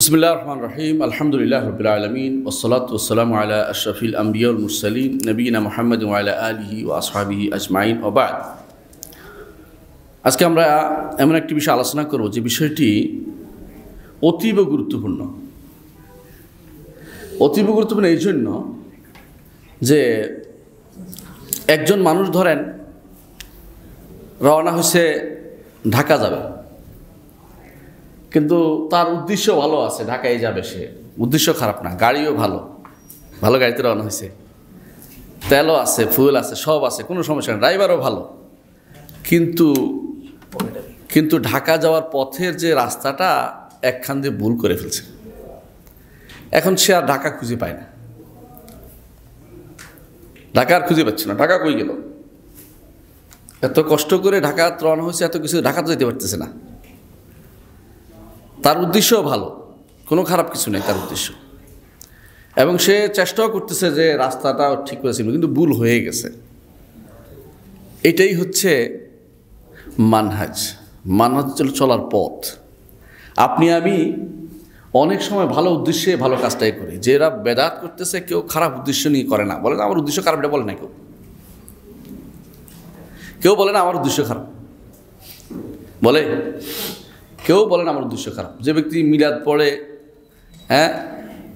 বিসমিল্লাহির রহমানির রহিম আলহামদুলিল্লাহি রাব্বিল আলামিন ওয়াসসালাতু ওয়াসসালামু আলা আশরাফিল আমবিয়া ওয়াল মুরসালিন নবিয়িনা মুহাম্মাদিন ওয়া আলা আলিহি ওয়া আসহাবিহি আজমাইন ওয়া বা'দ। আজকে আমরা এমন একটি বিষয় আলোচনা করব যে বিষয়টি অতীব গুরুত্বপূর্ণ। অতীব গুরুত্বপূর্ণ এই জন্য যে একজন মানুষ ধরেন রওনা হয়েছে ঢাকা যাবে, কিন্তু তার উদ্দেশ্য ভালো আছে, ঢাকায় যাবে, সে উদ্দেশ্য খারাপ না, গাড়িও ভালো, ভালো গাড়িতে রওনা হয়েছে, তেলও আছে, ফুয়েল আছে, সব আছে, কোনো সমস্যা নেই, ড্রাইভারও ভালো, কিন্তু ঢাকা যাওয়ার পথের যে রাস্তাটা একখান দিয়ে ভুল করে ফেলছে। এখন সে আর ঢাকা খুঁজে পায় না, ঢাকা আর খুঁজে পাচ্ছে না, ঢাকা কই গেল? এত কষ্ট করে ঢাকা রওনা হয়েছে, এত কিছু, ঢাকা তো যেতে পারতেছে না। তার উদ্দেশ্যও ভালো, কোনো খারাপ কিছু নেই তার উদ্দেশ্য, এবং সে চেষ্টাও করতেছে যে রাস্তাটা ঠিক করেছিল, কিন্তু ভুল হয়ে গেছে। এটাই হচ্ছে মানহাজ চলার পথ। আপনি আমি অনেক সময় ভালো উদ্দেশ্যে ভালো কাজটাই করি, যে এরা বেদাত করতেছে কেউ খারাপ উদ্দেশ্য নিয়ে করে না, বলে না আমার উদ্দেশ্য খারাপ, এটা বলে না কেউ বলে না আমার উদ্দেশ্য খারাপ, বলে কেউ বলেন আমার উদ্দেশ্য খারাপ। যে ব্যক্তি মিলাদ পড়ে,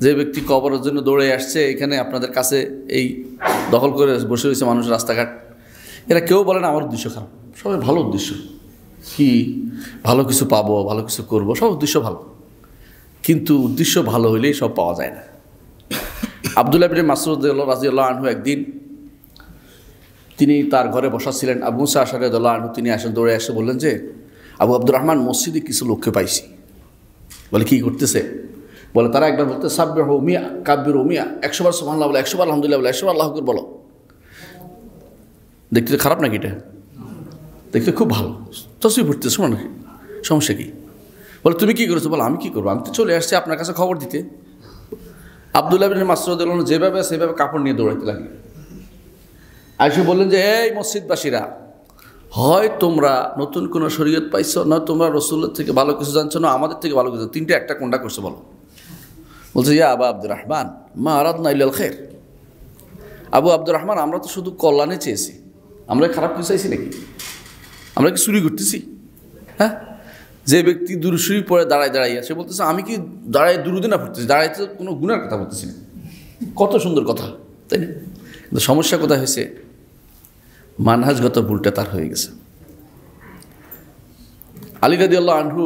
যে ব্যক্তি কবরের জন্য দৌড়ে আসছে, এখানে আপনাদের কাছে এই দখল করে বসে রয়েছে মানুষ রাস্তাঘাট, এরা কেউ বলেন আমার উদ্দেশ্য খারাপ। সবাই ভালো উদ্দেশ্য, কি ভালো কিছু পাবো, ভালো কিছু করব, সব উদ্দেশ্য ভালো, কিন্তু উদ্দেশ্য ভালো হইলেই সব পাওয়া যায় না। আব্দুল্লাহ ইবনে মাসউদ রাদিয়াল্লাহু আনহু একদিন তিনি তার ঘরে বসা ছিলেন, আবু মুসা আশআরী রাদিয়াল্লাহু আনহু তিনি আসেন, দৌড়ে এসে বললেন যে আবু আব্দুর রহমান, মসজিদে কিছু লোককে পাইছি। বলে কি করতেছে? বলে তারা একবার বলতে সাব্বিহু মিয়া কাব্বিরু মিয়া, 100 বার সুবহানাল্লাহ বলে, 100 বার আলহামদুলিল্লাহ বলে, 100 বার আল্লাহু আকবার বলো। দেখতে খারাপ নাকি? এটা দেখতে খুব ভালো, তসবিহ পড়তে, শোনো নাকি, সমস্যা কি? বলে তুমি কি করেছো? বলো আমি কি করবো, আমি তো চলে আসছি আপনার কাছে খবর দিতে। আব্দুল্লাহ ইবনে মাসউদ রাদিয়াল্লাহু আনহু যেভাবে সেভাবে কাপড় নিয়ে দৌড়াইতে লাগলেন। আয়েশা বললেন যে এই মসজিদবাসীরা, হয় তোমরা নতুন কোনো শরীয়ত পাইছো, না তোমরা রাসূলের থেকে ভালো কিছু জানছো, না আমাদের থেকে ভালো কিছু, তিনটে একটা কোনটা করছো বলো। বলছে ইয়া আবু আব্দুর রহমান মা আরাদনা ইল্লাল খায়র, আবু আব্দুর রহমান আমরা তো শুধু কল্যাণে চেয়েছি, আমরা খারাপ কিছু চাইছি নাকি? আমরা কি চুরি করতেছি? যে ব্যক্তি দুরুশরী পরে দাঁড়াইয়া সে বলতেছে আমি কি দাঁড়ায় দুরুদে না পড়তেছি, দাঁড়াইতে কোনো গুনার কথা বলতেছি না। কত সুন্দর কথা, তাই না? কিন্তু সমস্যা কোথায় হয়েছে? মানহাজগত ভুলটা তার হয়ে গেছে। আলী রাদিয়াল্লাহু আনহু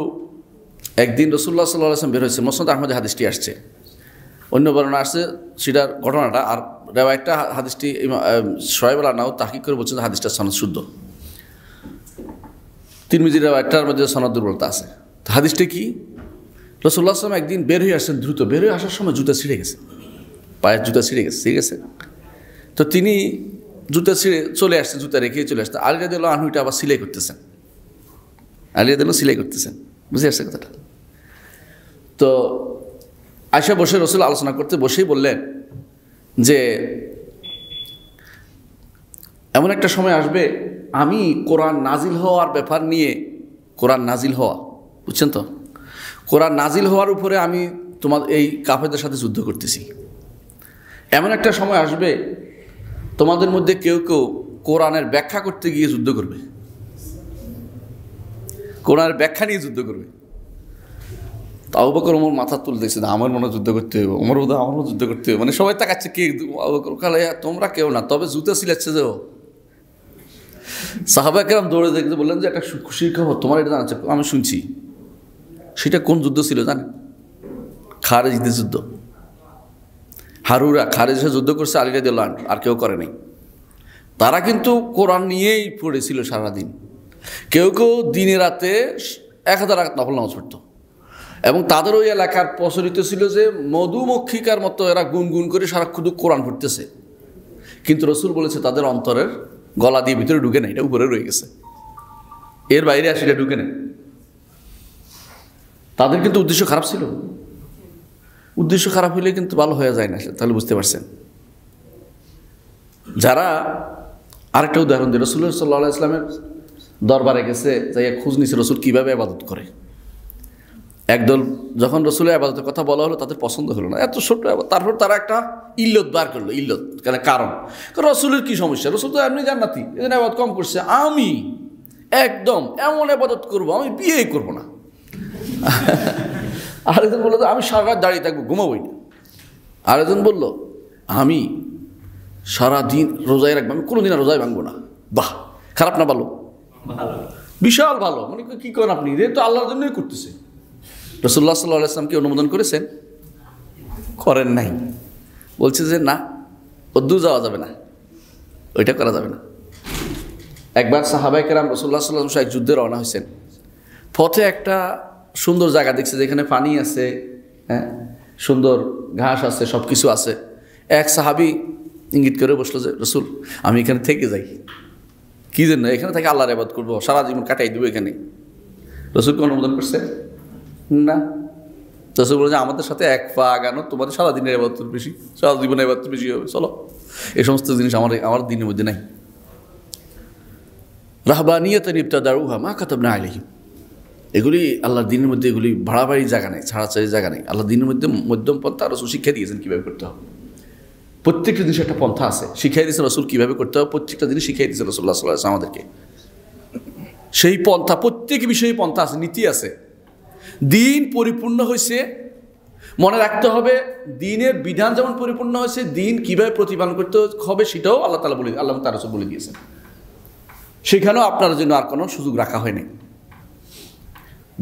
একদিন রাসূলুল্লাহ সাল্লাল্লাহু আলাইহি ওয়াসাল্লাম বের হয়েছে, মুসনাদ আহমদে হাদিসটি আসছে, অন্য বর্ণনা আসছে সেটার ঘটনাটা, আর রেওয়ায়াতটা হাদিসটি শুআয়ব আল-আরনাউত তাহকিক করে বলছেন হাদিসটার সনদ শুদ্ধ। তিরমিজির রেওয়ায়াতটার মধ্যে সনদ দুর্বলতা আছে। তো হাদিসটা কি? রাসূলুল্লাহ সাল্লাল্লাহু আলাইহি ওয়াসাল্লাম একদিন বের হয়ে আসছেন, দ্রুত বের হয়ে আসার সময় জুতা ছিঁড়ে গেছে, পায়ের জুতা ছিঁড়ে গেছে, ঠিক আছে? তো তিনি জুতা ছিঁড়ে চলে আসছে, জুতা রেখেই চলে আসছে। আলী রাদিয়াল্লাহু আনহু এটা আবার সিলাই করতেছেন, আলী রাদিয়াল্লাহু সিলাই করতেছেন, বুঝে আসছে কথাটা? তো আয়েশা বসে রাসূল আলোচনা করতে বসেই বললেন যে এমন একটা সময় আসবে আমি কোরআন নাজিল হওয়ার ব্যাপার নিয়ে, কোরআন নাজিল হওয়া, বুঝছেন তো, কোরআন নাজিল হওয়ার উপরে আমি তোমার এই কাফেরদের সাথে যুদ্ধ করতেছি। এমন একটা সময় আসবে তোমাদের মধ্যে কেউ কেউ কোরআনের ব্যাখ্যা করতে গিয়ে যুদ্ধ করবে, কোরআনের ব্যাখ্যা নিয়ে যুদ্ধ করবে। তো আবু বকর ওমর মাথা তুলতেছে, আমার মনে যুদ্ধ করতে হবে, ওমর বোধ আমার মনে যুদ্ধ করতে হবে, মানে সবাই তাকাচ্ছে, কে? আবু বকর কালে তোমরা কেউ না, তবে জুতো সিলাচ্ছে যে ও। সাহাবা কেরাম দৌড়ে দেখতে বললেন যে একটা খুশির খবর, তোমার এটা জানাচ্ছে, আমি শুনছি। সেটা কোন যুদ্ধ ছিল জানেন? খারেজদের যুদ্ধ। হারুরা খারেজে যুদ্ধ করছে আলী রাদিয়াল্লাহু আনহু, আর কেউ করে নাই। তারা কিন্তু কোরআন নিয়েই পড়েছিল সারাদিন, কেউ কেউ দিনে রাতে 1000 রাকাত নফল নামাজ পড়ত, এবং তাদের ওই এলাকার প্রচলিত ছিল যে মধুমক্ষিকার মতো এরা গুনগুন করে সারাক্ষণ কোরআন পড়তেছে, কিন্তু রাসূল বলেছে তাদের অন্তরের গলা দিয়ে ভিতরে ঢুকে নেই, এটা উপরে রয়ে গেছে, এর বাইরে আসে এটা ঢুকে নেই। তাদের কিন্তু উদ্দেশ্য খারাপ ছিল। উদ্দেশ্য খারাপ হইলে কিন্তু ভালো হয়ে যায় না, তাহলে বুঝতে পারছেন। যারা আরেকটা উদাহরণ দিই, রাসূলুল্লাহ সাল্লাল্লাহু আলাইহি ওয়াসাল্লামের দরবারে গেছে, যাইয়া খোঁজ নিছে রাসূল কীভাবে ইবাদত করে। একদল যখন রসুলের আবাদতের কথা বলা হলো তাদের পছন্দ হলো না, এত ছোট্ট আবাদত। তারপর তারা একটা ইল্লত বার করলো, ইল্লত কারণ রসুলের কি সমস্যা, রসুল তো এমনি জান্নাতি, এই জন্য আবাদত কম করছে, আমি একদম এমন আবাদত করবো আমি বিয়ে করবো না। আরেকজন বললো আমি সারা রাত দাঁড়িয়ে থাকবো, ঘুমাবোই না। আরেকজন বলল আমি সারাদিন রোজায় রাখবো, আমি কোনোদিন আর রোজায় ভাঙবো না। বাহ, খারাপ না ভালো? বিশাল ভালো। মানে কি করেন আপনি, এ তো আল্লাহর জন্যই করতেছে। রাসূলুল্লাহ সাল্লাল্লাহু আলাইহি ওয়াসাল্লাম কি অনুমোদন করেছেন? করেন নাই। বলছে যে না, দূর যাওয়া যাবে না, ওইটা করা যাবে না। একবার সাহাবায়ে কেরাম রাসূলুল্লাহ সাল্লাল্লাহু আলাইহি ওয়াসাল্লাম এক যুদ্ধে রওনা হয়েছেন। পথে একটা সুন্দর জায়গা দেখছে, যেখানে পানি আছে, হ্যাঁ, সুন্দর ঘাস আছে, সব কিছু আছে। এক সাহাবী ইঙ্গিত করে বসলো যে রসুল আমি এখানে থেকে যাই। কী জন্য? এখানে থেকে আল্লাহর ইবাদত করবো, সারা জীবন কাটাই দেবো এখানে। রসুলকে অনুমোদন করছে না। রসুল বলে যে আমাদের সাথে এক পা আগানো, তোমাদের সারাদিনের ইবাদত বেশি, সারা জীবনের ইবাদত বেশি হবে, চলো। এই সমস্ত জিনিস আমার দিনের মধ্যে নাই। রাহবানিয়াতান ইবতাদাউহা মা কাতাবনা আলাইহিম, এগুলি আল্লাহর দিনের মধ্যে, এগুলি ভাড়াবাড়ি জায়গা নেই, ছাড়াছাড়ি জায়গা নেই। আল্লাহ দিনের মধ্যে মধ্যম পন্থা রসুল শিক্ষা দিয়েছেন কীভাবে করতে হবে। প্রত্যেকটা জিনিস একটা পন্থা আছে, শিখাই দিয়েছেন রসুল কীভাবে করতে হবে। প্রত্যেকটা জিনিস শিখাই দিয়েছেন রাসূলুল্লাহ সাল্লাল্লাহু আলাইহি ওয়াসাল্লাম আমাদেরকে। সেই পন্থা, প্রত্যেক বিষয়ে পন্থা আছে, নীতি আছে। দিন পরিপূর্ণ হয়েছে, মনে রাখতে হবে দিনের বিধান যেমন পরিপূর্ণ হয়েছে, দিন কীভাবে প্রতিপালন করতে হবে সেটাও আল্লাহ তাআলা বলে, আল্লাহ তার রাসূল বলে দিয়েছেন। সেখানেও আপনার জন্য আর কোনো সুযোগ রাখা হয়নি।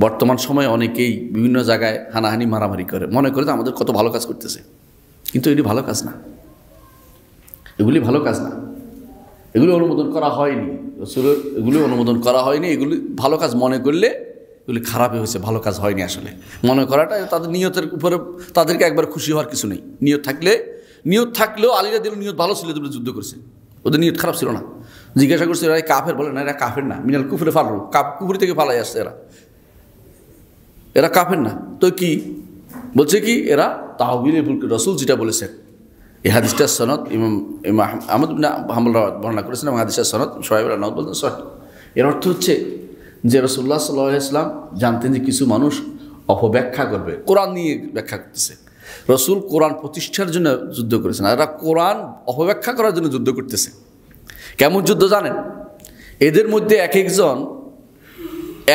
বর্তমান সময়ে অনেকেই বিভিন্ন জায়গায় হানাহানি মারামারি করে, মনে করে যে আমাদের কত ভালো কাজ করতেছে, কিন্তু এগুলি ভালো কাজ না, এগুলি ভালো কাজ না, এগুলি অনুমোদন করা হয়নি রসুলের, এগুলি অনুমোদন করা হয়নি। এগুলি ভালো কাজ মনে করলে এগুলি খারাপই হয়েছে, ভালো কাজ হয়নি। আসলে মনে করাটা তাদের নিয়তের উপরে, তাদেরকে একবার খুশি হওয়ার কিছু নেই। নিয়ত থাকলেও আলীরা দিল নিয়ত ভালো ছিল, তোমরা যুদ্ধ করছে, ওদের নিয়ত খারাপ ছিল না। জিজ্ঞাসা করছে এরা কাফের, বলে না এরা কাফের না, মিনাল কুফরে ফালরু, কুফরি থেকে ফালাই আসছে, এরা কাফের না। তো কি বলছে, কি এরা তাহবিলে ভুল, রসুল যেটা বলেছেন। এই হাদিসটার সনদ ইমাম আহমদ ইবনে হাম্বল বর্ণনা করেছেন এবং হাদিসটার সনদ সোহাইব আল-নাওদ বলতেন সহিহ। এর অর্থ হচ্ছে যে রাসূলুল্লাহ সাল্লাল্লাহু আলাইহি ওয়াসাল্লাম জানতেন যে কিছু মানুষ অপব্যাখ্যা করবে, কোরআন নিয়ে ব্যাখ্যা করতেছে। রসুল কোরআন প্রতিষ্ঠার জন্য যুদ্ধ করেছেন, আর এরা কোরআন অপব্যাখ্যা করার জন্য যুদ্ধ করতেছে। কেমন যুদ্ধ জানেন? এদের মধ্যে এক একজন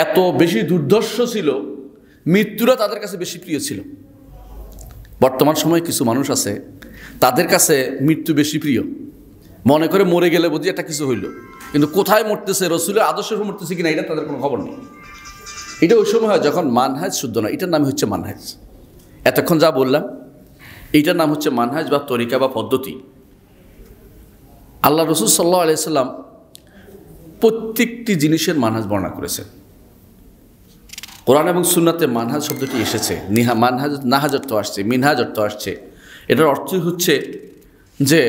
এত বেশি দুর্ধর্ষ ছিল, মৃত্যুরা তাদের কাছে বেশি প্রিয় ছিল। বর্তমান সময়ে কিছু মানুষ আছে, তাদের কাছে মৃত্যু বেশি প্রিয়, মনে করে মরে গেলে বুঝি একটা কিছু হইল, কিন্তু কোথায় মরতেছে, রসুলের আদর্শের উপর মরতেছে কিনা এটা তাদের কোনো খবর নেই। এটা ওই সময় হয় যখন মানহাজ শুদ্ধ না, এটার নাম হচ্ছে মানহাজ। এতক্ষণ যা বললাম এইটার নাম হচ্ছে মানহাজ বা তরিকা বা পদ্ধতি। আল্লাহ রসুল সাল্লাল্লাহু আলাইহি ওয়াসাল্লাম প্রত্যেকটি জিনিসের মানহাজ বর্ণনা করেছেন। কোরআন এবং সুন্নাতে মানহাজ শব্দটি এসেছে, মানহাজ নাহাজ অর্থ আসছে, মিনহাজ অর্থ আসছে। এটার অর্থ হচ্ছে যে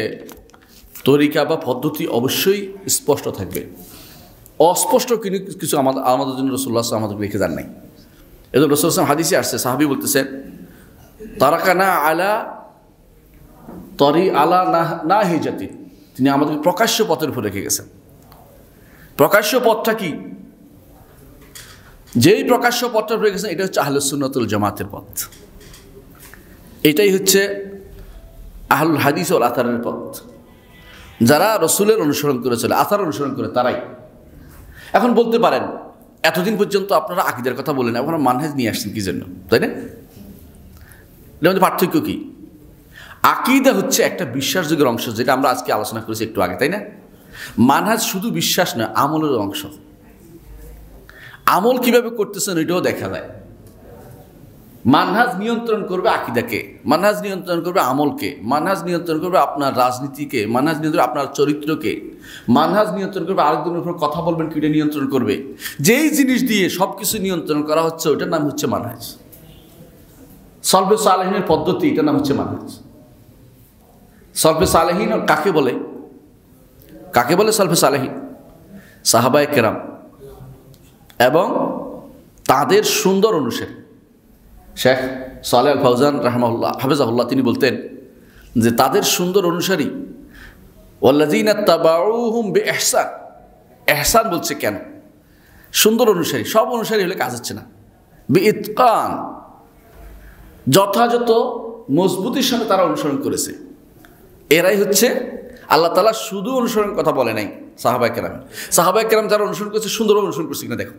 তরিকা বা পদ্ধতি অবশ্যই স্পষ্ট থাকবে, অস্পষ্ট কিছু আমাদের জন্য রাসূলুল্লাহ সাল্লাল্লাহু আলাইহি ওয়াসাল্লাম আমাদের রেখে যান নাই। এজন্য রাসূলুল্লাহ সাল্লাল্লাহু আলাইহি ওয়াসাল্লাম হাদিসে আসছে, সাহাবী বলতেছেন তারাকানা আলা তরি আলা না হিজাতি, তিনি আমাদেরকে প্রকাশ্য পথের উপর রেখে গেছেন। প্রকাশ্য পথটা কি? যেই প্রকাশ্য পথটা রয়ে গেছে এটা হচ্ছে আহলুস সুন্নাত ওয়াল জামাতের পথ। এটাই হচ্ছে আহলুল হাদিস ওয়াল আথারের পথ। যারা রসুলের অনুসরণ করেছিল, আথার অনুসরণ করে তারাই। এখন বলতে পারেন এতদিন পর্যন্ত আপনারা আকীদার কথা বলেন, এখন মানহাজ নিয়ে আসছেন কি জন্য, তাই না? এর মধ্যে পার্থক্য কি? আকীদা হচ্ছে একটা বিশ্বাসযোগ্যের অংশ, যেটা আমরা আজকে আলোচনা করেছি একটু আগে, তাই না? মানহাজ শুধু বিশ্বাস নয়, আমলের অংশ। আমল কিভাবে করতেছেন এটাও দেখা যায়। মানহাজ নিয়ন্ত্রণ করবে আকীদাকে, মানহাজ নিয়ন্ত্রণ করবে আমলকে, মানহাজ নিয়ন্ত্রণ করবে আপনার রাজনীতিকে, মানহাজ নিয়ন্ত্রণ আপনার চরিত্রকে, মানহাজ নিয়ন্ত্রণ করবে আরেকজনের উপর কথা বলবেন কিটা নিয়ন্ত্রণ করবে। যেই জিনিস দিয়ে সব কিছু নিয়ন্ত্রণ করা হচ্ছে ওটার নাম হচ্ছে মানহাজ। সলফে সালেহিনের পদ্ধতি, এটার নাম হচ্ছে মানহাজ। সলফে সালেহিন কাকে বলে? কাকে বলে সলফে সালেহিন? সাহাবায়ে কেরাম এবং তাদের সুন্দর অনুসারী। শেখ সালেহ আল ফাউজান রাহমাহুল্লাহ হাফিজাহুল্লাহ তিনি বলতেন যে তাদের সুন্দর অনুসারী, ওয়াল্লাযীনা তাবাউহুম বিইহসান। ইহসান বলছে কেন? সুন্দর অনুসারী, সব অনুসারী হলে কাজ হচ্ছে না। বিইতকান, যথাযথ মজবুতির সাথে তারা অনুসরণ করেছে। এরাই হচ্ছে আল্লাহ তাআলা শুধু অনুসরণের কথা বলে নাই সাহাবায়ে কেরাম। সাহাবায়ে কেরাম যারা অনুসরণ করেছে সুন্দর অনুসরণ করছে কিনা দেখো।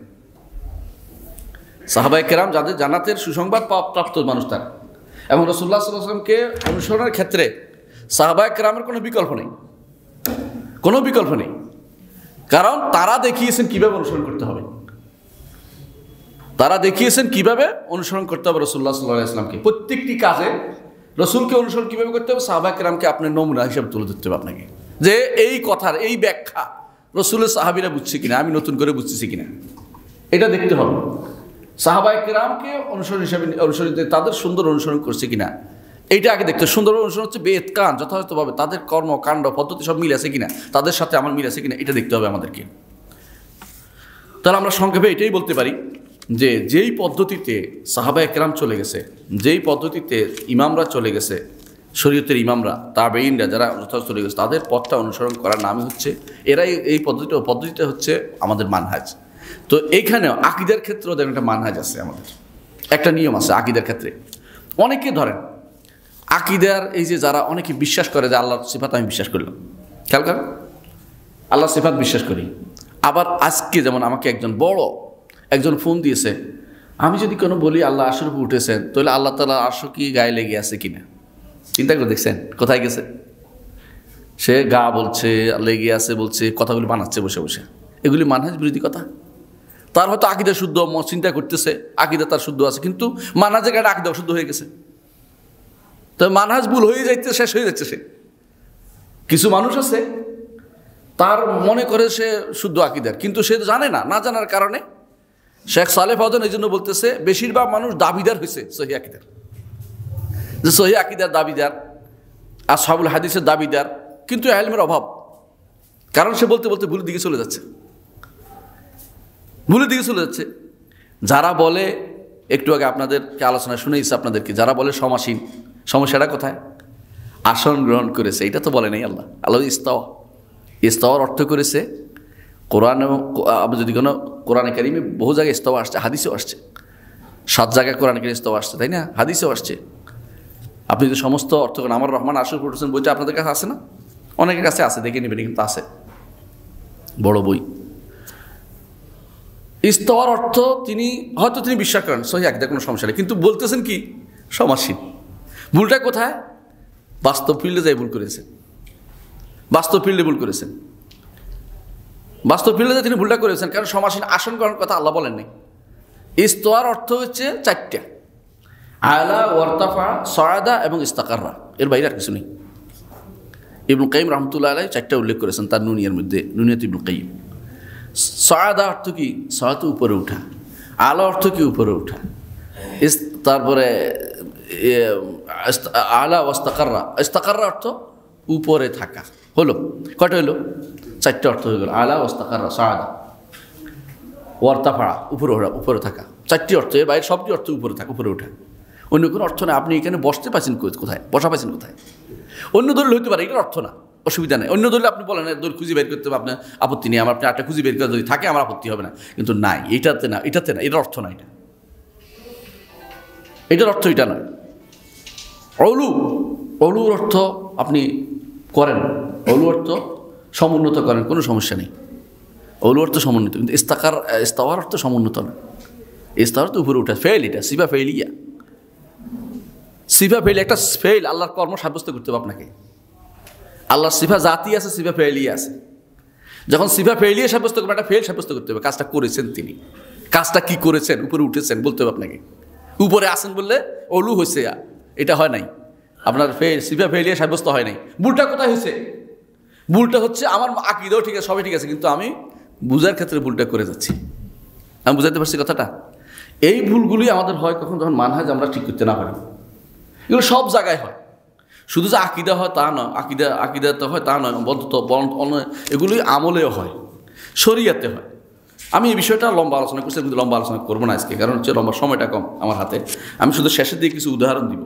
সাহাবায়ে কেরাম যাদের জান্নাতের সুসংবাদ প্রাপ্ত মানুষ তারা, এবং রাসূলুল্লাহ সাল্লাল্লাহু আলাইহি ওয়াসাল্লামকে অনুসরণের ক্ষেত্রে সাহাবায়ে কেরামের কোনো বিকল্প নেই, কোনো বিকল্প নেই। কারণ তারা দেখিয়েছেন কিভাবে অনুসরণ করতে হবে, তারা দেখিয়েছেন কিভাবে অনুসরণ করতে হবে রাসূলুল্লাহ সাল্লাল্লাহু আলাইহি ওয়াসাল্লামকে। প্রত্যেকটি কাজে রাসূলকে অনুসরণ কিভাবে করতে হবে সাহাবায়ে কেরামকে আপনার নমুনা হিসেবে তুলে ধরতে হবে আপনাকে, যে এই কথার এই ব্যাখ্যা রাসূলের সাহাবীরা বুঝছে কিনা, আমি নতুন করে বুঝতেছি কিনা, এটা দেখতে হবে। সাহাবায়ে কেরামকে অনুসরণ হিসেবে তাদের সুন্দর অনুসরণ করছে কিনা এইটা আগে দেখতে। সুন্দর অনুসরণ হচ্ছে বেতকান, যথাযথভাবে তাদের কর্ম কাণ্ড পদ্ধতি সব মিল আছে কিনা, তাদের সাথে আমার মিল আছে কিনা, এটা দেখতে হবে আমাদেরকে। তাহলে আমরা সংক্ষেপে এটাই বলতে পারি যে যেই পদ্ধতিতে সাহাবায়ে কেরাম চলে গেছে, যেই পদ্ধতিতে ইমামরা চলে গেছে, শরীয়তের ইমামরা তাবেঈনরা যারা যথাযথ চলে গেছে, তাদের পথটা অনুসরণ করার নামই হচ্ছে, এরাই এই পদ্ধতিটা হচ্ছে আমাদের মানহাজ। তো এইখানেও আকীদার ক্ষেত্রেও দেখেন একটা মানহাজ আছে, আমাদের একটা নিয়ম আছে আকীদার ক্ষেত্রে। অনেকে ধরেন আকীদার এই যে যারা অনেকে বিশ্বাস করে যে আল্লাহর সিফাত আমি বিশ্বাস করলাম, খেয়াল করেন আল্লাহর সিফাত বিশ্বাস করি। আবার আজকে যেমন আমাকে একজন ফোন দিয়েছে, আমি যদি কোনো বলি আল্লাহ আরশের উপর উঠেছেন, তাহলে আল্লাহ তাআলা আরশ কি গায়ে লেগে আছে কিনা, চিন্তা করে দেখছেন কোথায় গেছে। সে গা বলছে, লেগে আছে বলছে, কথাগুলি বানাচ্ছে বসে বসে। এগুলি মানহাজ বিরোধী কথা। তার হয়তো আকীদা শুদ্ধ, চিন্তা করতেছে আকীদা তার শুদ্ধ আছে, কিন্তু মানহাজের গায়ে আকীদা অশুদ্ধ হয়ে গেছে। তো মানহাজ ভুল হয়ে যাইতে শেষ হয়ে যাচ্ছে। সে কিছু মানুষ আছে তার মনে করে সে শুদ্ধ আকীদার, কিন্তু সে জানে না, না জানার কারণে শেখ সালেহ ফাউজান এই জন্য বলতেছে বেশিরভাগ মানুষ দাবিদার হয়েছে সহি আকীদার, যে সহি আকীদার দাবিদার, আসহাবুল হাদিসের দাবিদার, কিন্তু ইলমের অভাব। কারণ সে বলতে বলতে ভুলের দিকে চলে যাচ্ছে, ভুলের দিকে চলে যাচ্ছে। যারা বলে, একটু আগে আপনাদেরকে আলোচনা শুনেছি আপনাদেরকে, যারা বলে সমাসীন, সমস্যাটা কোথায়? আসন গ্রহণ করেছে, এটা তো বলে নাই আল্লাহ। আল্লাহ ইস্তাওয়ার অর্থ করেছে কোরআন, এবং যদি কোনো কোরআনে কারিমে বহু জায়গায় ইস্তাওয়া আসছে, হাদিসেও আসছে, 7 জায়গায় কোরআনে কারিমে ইস্তাওয়া আসছে, তাই না? হাদিসেও আসছে। আপনি যদি সমস্ত অর্থ করেন, আমার রহমান আরশের উপর উঠেছেন বইটা আপনাদের কাছে আছে না? অনেকের কাছে আছে, দেখে নেবেন, কিন্তু আছে, বড় বই। ইস্তাওয়ার অর্থ তিনি বিশ্বাস করেন সহি আকীদা, কোনো সমস্যা নেই, কিন্তু বলতেছেন কি সমাসীন। ভুলটা কোথায়? বাস্তব ফিল্ডে যাই ভুল করেছেন, বাস্তব ফিল্ডে ভুল করেছেন, বাস্তব ফিল্ডে তিনি ভুলটা করেছেন। কারণ সমাসীন আসন গ্রহণ কথা আল্লাহ বলেন নাই। ইস্তাওয়ার অর্থ হচ্ছে 4টা: আলা, ওয়ারতাফা, সাআদা এবং ইস্তাকাররা। এর বাইরে আর কিছু নেই। ইবনুল কাইয়িম রাহমাতুল্লাহ আলাইহি 4টা উল্লেখ করেছেন তার নুনিয়ার মধ্যে, নুনিয়াত ইবনুল কাইয়িম। সাআদা অর্থ কি? সাআত উপরে ওঠা। আলা অর্থ কি? উপরে ওঠা। তারপরে আলা ওয়াস্তাকাররা, ইস্তাকাররা অর্থ উপরে থাকা। হলো কয়টা? হলো 4টা অর্থ হয়ে গেল। আলা ওয়াস্তাকাররা, সাআদা, ওয়ারতাফা, উপরে থাকা, 4টি অর্থ। এর বাইরে সবটি অর্থ উপরে থাকা, উপরে ওঠা। অন্য কোনো অর্থ নেই। আপনি এখানে বসতে পাচ্ছেন কোথায়? বসা পাচ্ছেন কোথায়? অন্য দলিল হইতে পারে, এটার অর্থ না, অসুবিধা নেই। অন্য দলিল আপনি বলেন দলিল খুঁজে বের করতে হবে, আপনার আপত্তি নেই, আপনি একটা খুঁজে বের করে যদি থাকে আমার আপত্তি হবে না, কিন্তু নাই, এটাতে না, এটার অর্থ না, এটার অর্থ এটা নয়। অলুর অর্থ আপনি করেন, অলু অর্থ সমুন্নত করেন, কোনো সমস্যা নেই, অলু অর্থ সমুন্নত। কিন্তু ইস্তাওয়ার অর্থ সমুন্নত না। ইস্তাওয়ার তো উপরে উঠা, ফেল, এটা সিফা ফেইলিয়া, সিফা ফেইল, একটা ফেইল। আল্লাহর কর্ম সাব্যস্ত করতে হবে আপনাকে। আল্লাহর সিফা জাতি আছে, সিফা ফেইলিয়া আছে। যখন সিফা ফেইলিয়া সাব্যস্ত করবেন, একটা ফেল সাব্যস্ত করতে হবে। কাজটা করেছেন তিনি, কাজটা কি করেছেন, উপরে উঠেছেন বলতে হবে আপনাকে। উপরে আসেন বললে অলু হয়েছে, এটা হয় নাই, আপনার সিফা ফেইলিয়া সাব্যস্ত হয় নাই। ভুলটা কোথায় হয়েছে? ভুলটা হচ্ছে আমার আকীদাও ঠিক আছে, সবই ঠিক আছে, কিন্তু আমি বুঝার ক্ষেত্রে ভুলটা করে যাচ্ছি। আমি বুঝাতে পারছি কথাটা? এই ভুলগুলি আমাদের হয় কখন? যখন মানহাজ আমরা ঠিক করতে না পারি। এগুলো সব জায়গায় হয়, শুধু যে আকীদা হয় তা নয়, আকিদাতে হয় তা নয়, এগুলি আমলেও হয়, শরীয়তে হয়। আমি এই বিষয়টা লম্বা আলোচনা করছি, কিন্তু লম্বা আলোচনা করবো না আজকে, কারণ হচ্ছে লম্বা সময়টা কম আমার হাতে। আমি শুধু শেষের দিকে কিছু উদাহরণ দিব।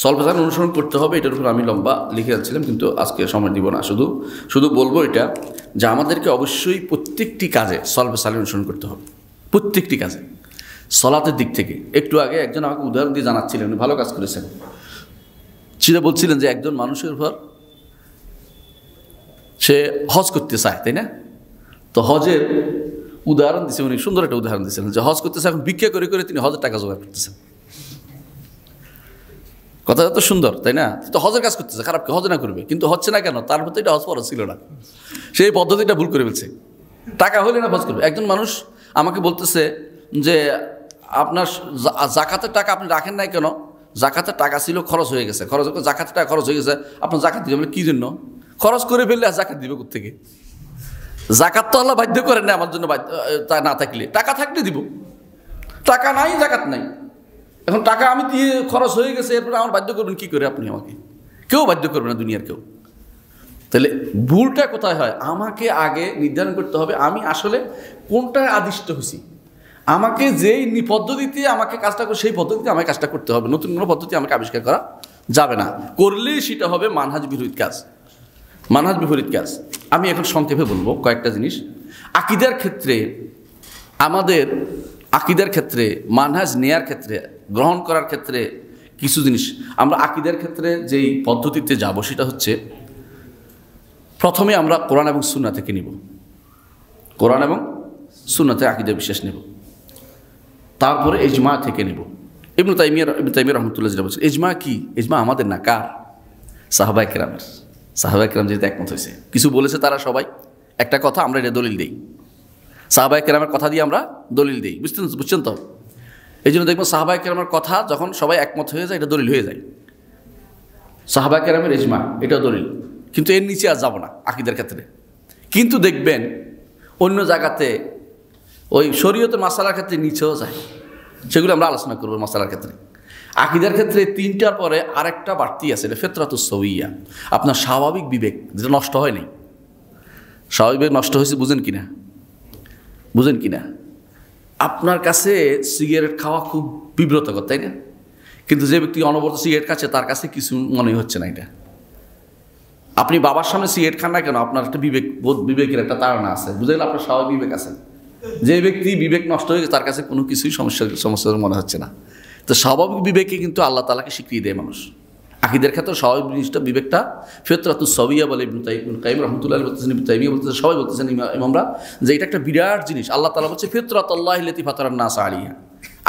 সলফেজান অনুসরণ করতে হবে, এটার উপর আমি লম্বা লিখে যাচ্ছিলাম, কিন্তু আজকে সময় দিব না। শুধু বলবো এটা যে আমাদেরকে অবশ্যই প্রত্যেকটি কাজে সলফে সালেহ অনুসরণ করতে হবে। প্রত্যেকটি কাজে। সলাতের দিক থেকে একটু আগে একজন আমাকে উদাহরণ দিয়ে জানাচ্ছিলেন, উনি ভালো কাজ করেছেন। সেটা বলছিলেন যে একজন মানুষের উপর সে হজ করতে চায়, তাই না? তো হজের উদাহরণ দিচ্ছে উনি, সুন্দর একটা উদাহরণ দিচ্ছেন যে হজ করতেছে, এখন ভিক্ষা করে করে তিনি হজের টাকা জোগাড় করতেছেন। কথাটা তো সুন্দর, তাই না? তো হজের কাজ করতেছে, খারাপ হজ না করবে, কিন্তু হচ্ছে না কেন? তার মধ্যে এটা হজ ফরজ ছিল না, সেই পদ্ধতিটা ভুল করে ফেলছে। টাকা হলে না হজ করবে। একজন মানুষ আমাকে বলতেছে যে আপনার জাকাতের টাকা আপনি রাখেন নাই কেন? জাকাতের টাকা ছিল, খরচ হয়ে গেছে, জাকাতের টাকা খরচ হয়ে গেছে, আপনার জাকাত দিবে। কি জন্য? খরচ করে ফেললে আর জাকাত দিবে কোত্থেকে? জাকাত তো আল্লাহ বাধ্য করেন না আমার জন্য, তা না থাকলে, টাকা থাকলে দিব, টাকা নাই, জাকাত নাই। এখন টাকা আমি দিয়ে খরচ হয়ে গেছে, এরপরে আমার বাধ্য করবেন কি করে? আপনি আমাকে কেউ বাধ্য করবে না, দুনিয়ার কেউ। তাহলে ভুলটা কোথায় হয়? আমাকে আগে নির্ধারণ করতে হবে আমি আসলে কোনটায় আদিষ্ট হয়েছি। আমাকে যেই পদ্ধতিতে আমাকে কাজটা করে, সেই পদ্ধতিতে আমাকে কাজটা করতে হবে। নতুন কোনো পদ্ধতি আমাকে আবিষ্কার করা যাবে না, করলেই সেটা হবে মানহাজ বিপরীত কাজ, মানহাজ বিপরীত কাজ। আমি এখন সংক্ষেপে বলবো কয়েকটা জিনিস। আকীদার ক্ষেত্রে, আমাদের আকীদার ক্ষেত্রে, মানহাজ নেয়ার ক্ষেত্রে, গ্রহণ করার ক্ষেত্রে কিছু জিনিস আমরা আকীদার ক্ষেত্রে যেই পদ্ধতিতে যাব সেটা হচ্ছে, প্রথমে আমরা কোরআন এবং সুন্নাহ থেকে নিব, কোরআন এবং সুন্নাতে আকীদা বিশ্বাস নেব। তারপরে ইজমা থেকে নেব। ইবনে তাইমিয়া রহমতুল্লাহ যেটা বলছে, ইজমা কি? ইজমা আমাদের না, কার? সাহাবায়ে কেরামের। সাহাবায়ে কেরাম যেহেতু একমত হয়েছে, কিছু বলেছে তারা সবাই একটা কথা, আমরা এটা দলিল দিই। সাহাবায়ে কেরামের কথা দিয়ে আমরা দলিল দিই, বুঝছেন তো? এই জন্য দেখবো সাহাবায়ে কেরামের কথা যখন সবাই একমত হয়ে যায়, এটা দলিল হয়ে যায়। সাহাবায়ে কেরামের ইজমা, এটা দলিল। কিন্তু এর নিচে আর যাব না আকীদার ক্ষেত্রে। কিন্তু দেখবেন অন্য জায়গাতে ওই শরীয়তের মাসালার ক্ষেত্রে নিচেও যায়, সেগুলো আমরা আলোচনা করবো। মাসালার ক্ষেত্রে, আকীদার ক্ষেত্রে তিনটার পরে আরেকটা বাড়তি আছে, এটা ফিতরাতুস সওয়িয়া, আপনার স্বাভাবিক বিবেক, যেটা নষ্ট হয় নাই। স্বাভাবিক বিবেক নষ্ট হয়েছে, বুঝেন কিনা? বুঝেন কিনা? আপনার কাছে সিগারেট খাওয়া খুব বিব্রতকর, তাই না? কিন্তু যে ব্যক্তি অনবরত সিগারেট খাচ্ছে তার কাছে কিছু মনে হচ্ছে না। এটা আপনি বাবার সামনে সিগারেট খান না কেন? আপনার একটা বিবেকের একটা তাড়না আছে, বুঝে গেলে আপনার স্বাভাবিক বিবেক আছে। যে ব্যক্তি বিবেক নষ্ট হয়ে গেছে তার কাছে কোনো কিছুই সমস্যা মনে হচ্ছে না। তো স্বাভাবিক বিবেকে কিন্তু আল্লাহ তাআলাকে স্বীকৃতি দেয় মানুষ। আকীদার ক্ষেত্রে স্বাভাবিক জিনিসটা, বিবেকটা ফিতরাতুস সওয়িয়া বলে ইবনে কাইয়িম রাহমাতুল্লাহ বলতেছেন, ইবনে তাইমিয়া বলতেছেন, সবাই বলতেছেন ইমামরা, যে এটা একটা বিরাট জিনিস। আল্লাহ তাআলা বলছে ফিতরাতুল্লাহি আল্লাতী ফাতারান নাস আলাইহা।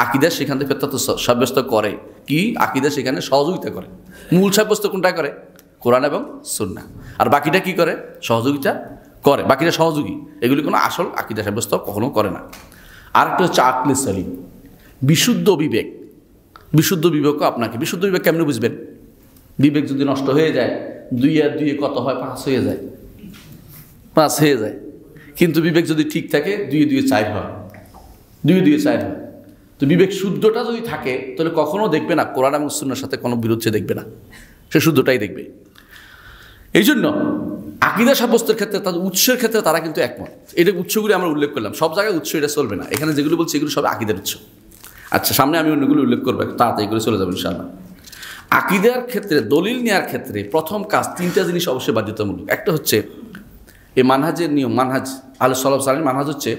আকীদা সেখান থেকে ফিতরাত সাব্যস্ত করে কি? আকীদা সেখানে সহযোগিতা করে। মূল সাব্যস্ত কোনটা করে? কোরআন এবং সুন্নাহ। আর বাকিটা কি করে? সহযোগিতা করে, বাকিটা সহযোগী। এগুলি কোনো আসল আকীদা সাব্যস্ত কখনো করে না। আরেকটা হচ্ছে আকলে সলিম, বিশুদ্ধ বিবেক। বিশুদ্ধ বিবেকও আপনাকে, বিশুদ্ধ বিবেক কেমনে বুঝবেন? বিবেক যদি নষ্ট হয়ে যায়, 2 আর 2 কত হয়? 5 হয়ে যায়, 5 হয়ে যায়। কিন্তু বিবেক যদি ঠিক থাকে, 2 2 4 হয়, 2 2 4 হয়। তো বিবেক শুদ্ধটা যদি থাকে তাহলে কখনো দেখবে না কোরআন এবং সুন্নাহর সাথে কোনো বিরোধ দেখবে না, সে শুদ্ধটাই দেখবে। এই জন্য আকীদা সাব্যস্তের ক্ষেত্রে, তাদের উৎসের ক্ষেত্রে তারা কিন্তু একমত। এটা উৎসগুলি আমরা উল্লেখ করলাম, সব জায়গায় উৎস এটা চলবে না। এখানে যেগুলো বলছি এগুলো সব আকীদার উৎস। আচ্ছা, সামনে আমি অন্যগুলো উল্লেখ করবো, তাড়াতাড়ি করে চলে যাবো ইনশাআল্লাহ। আকীদার ক্ষেত্রে দলিল নেওয়ার ক্ষেত্রে প্রথম কাজ, 3টা জিনিস অবশ্যই বাধ্যতামূলক। একটা হচ্ছে এই মানহাজের নিয়ম, মানহাজ আহলে সালাফ সালেহীন মানহাজ হচ্ছে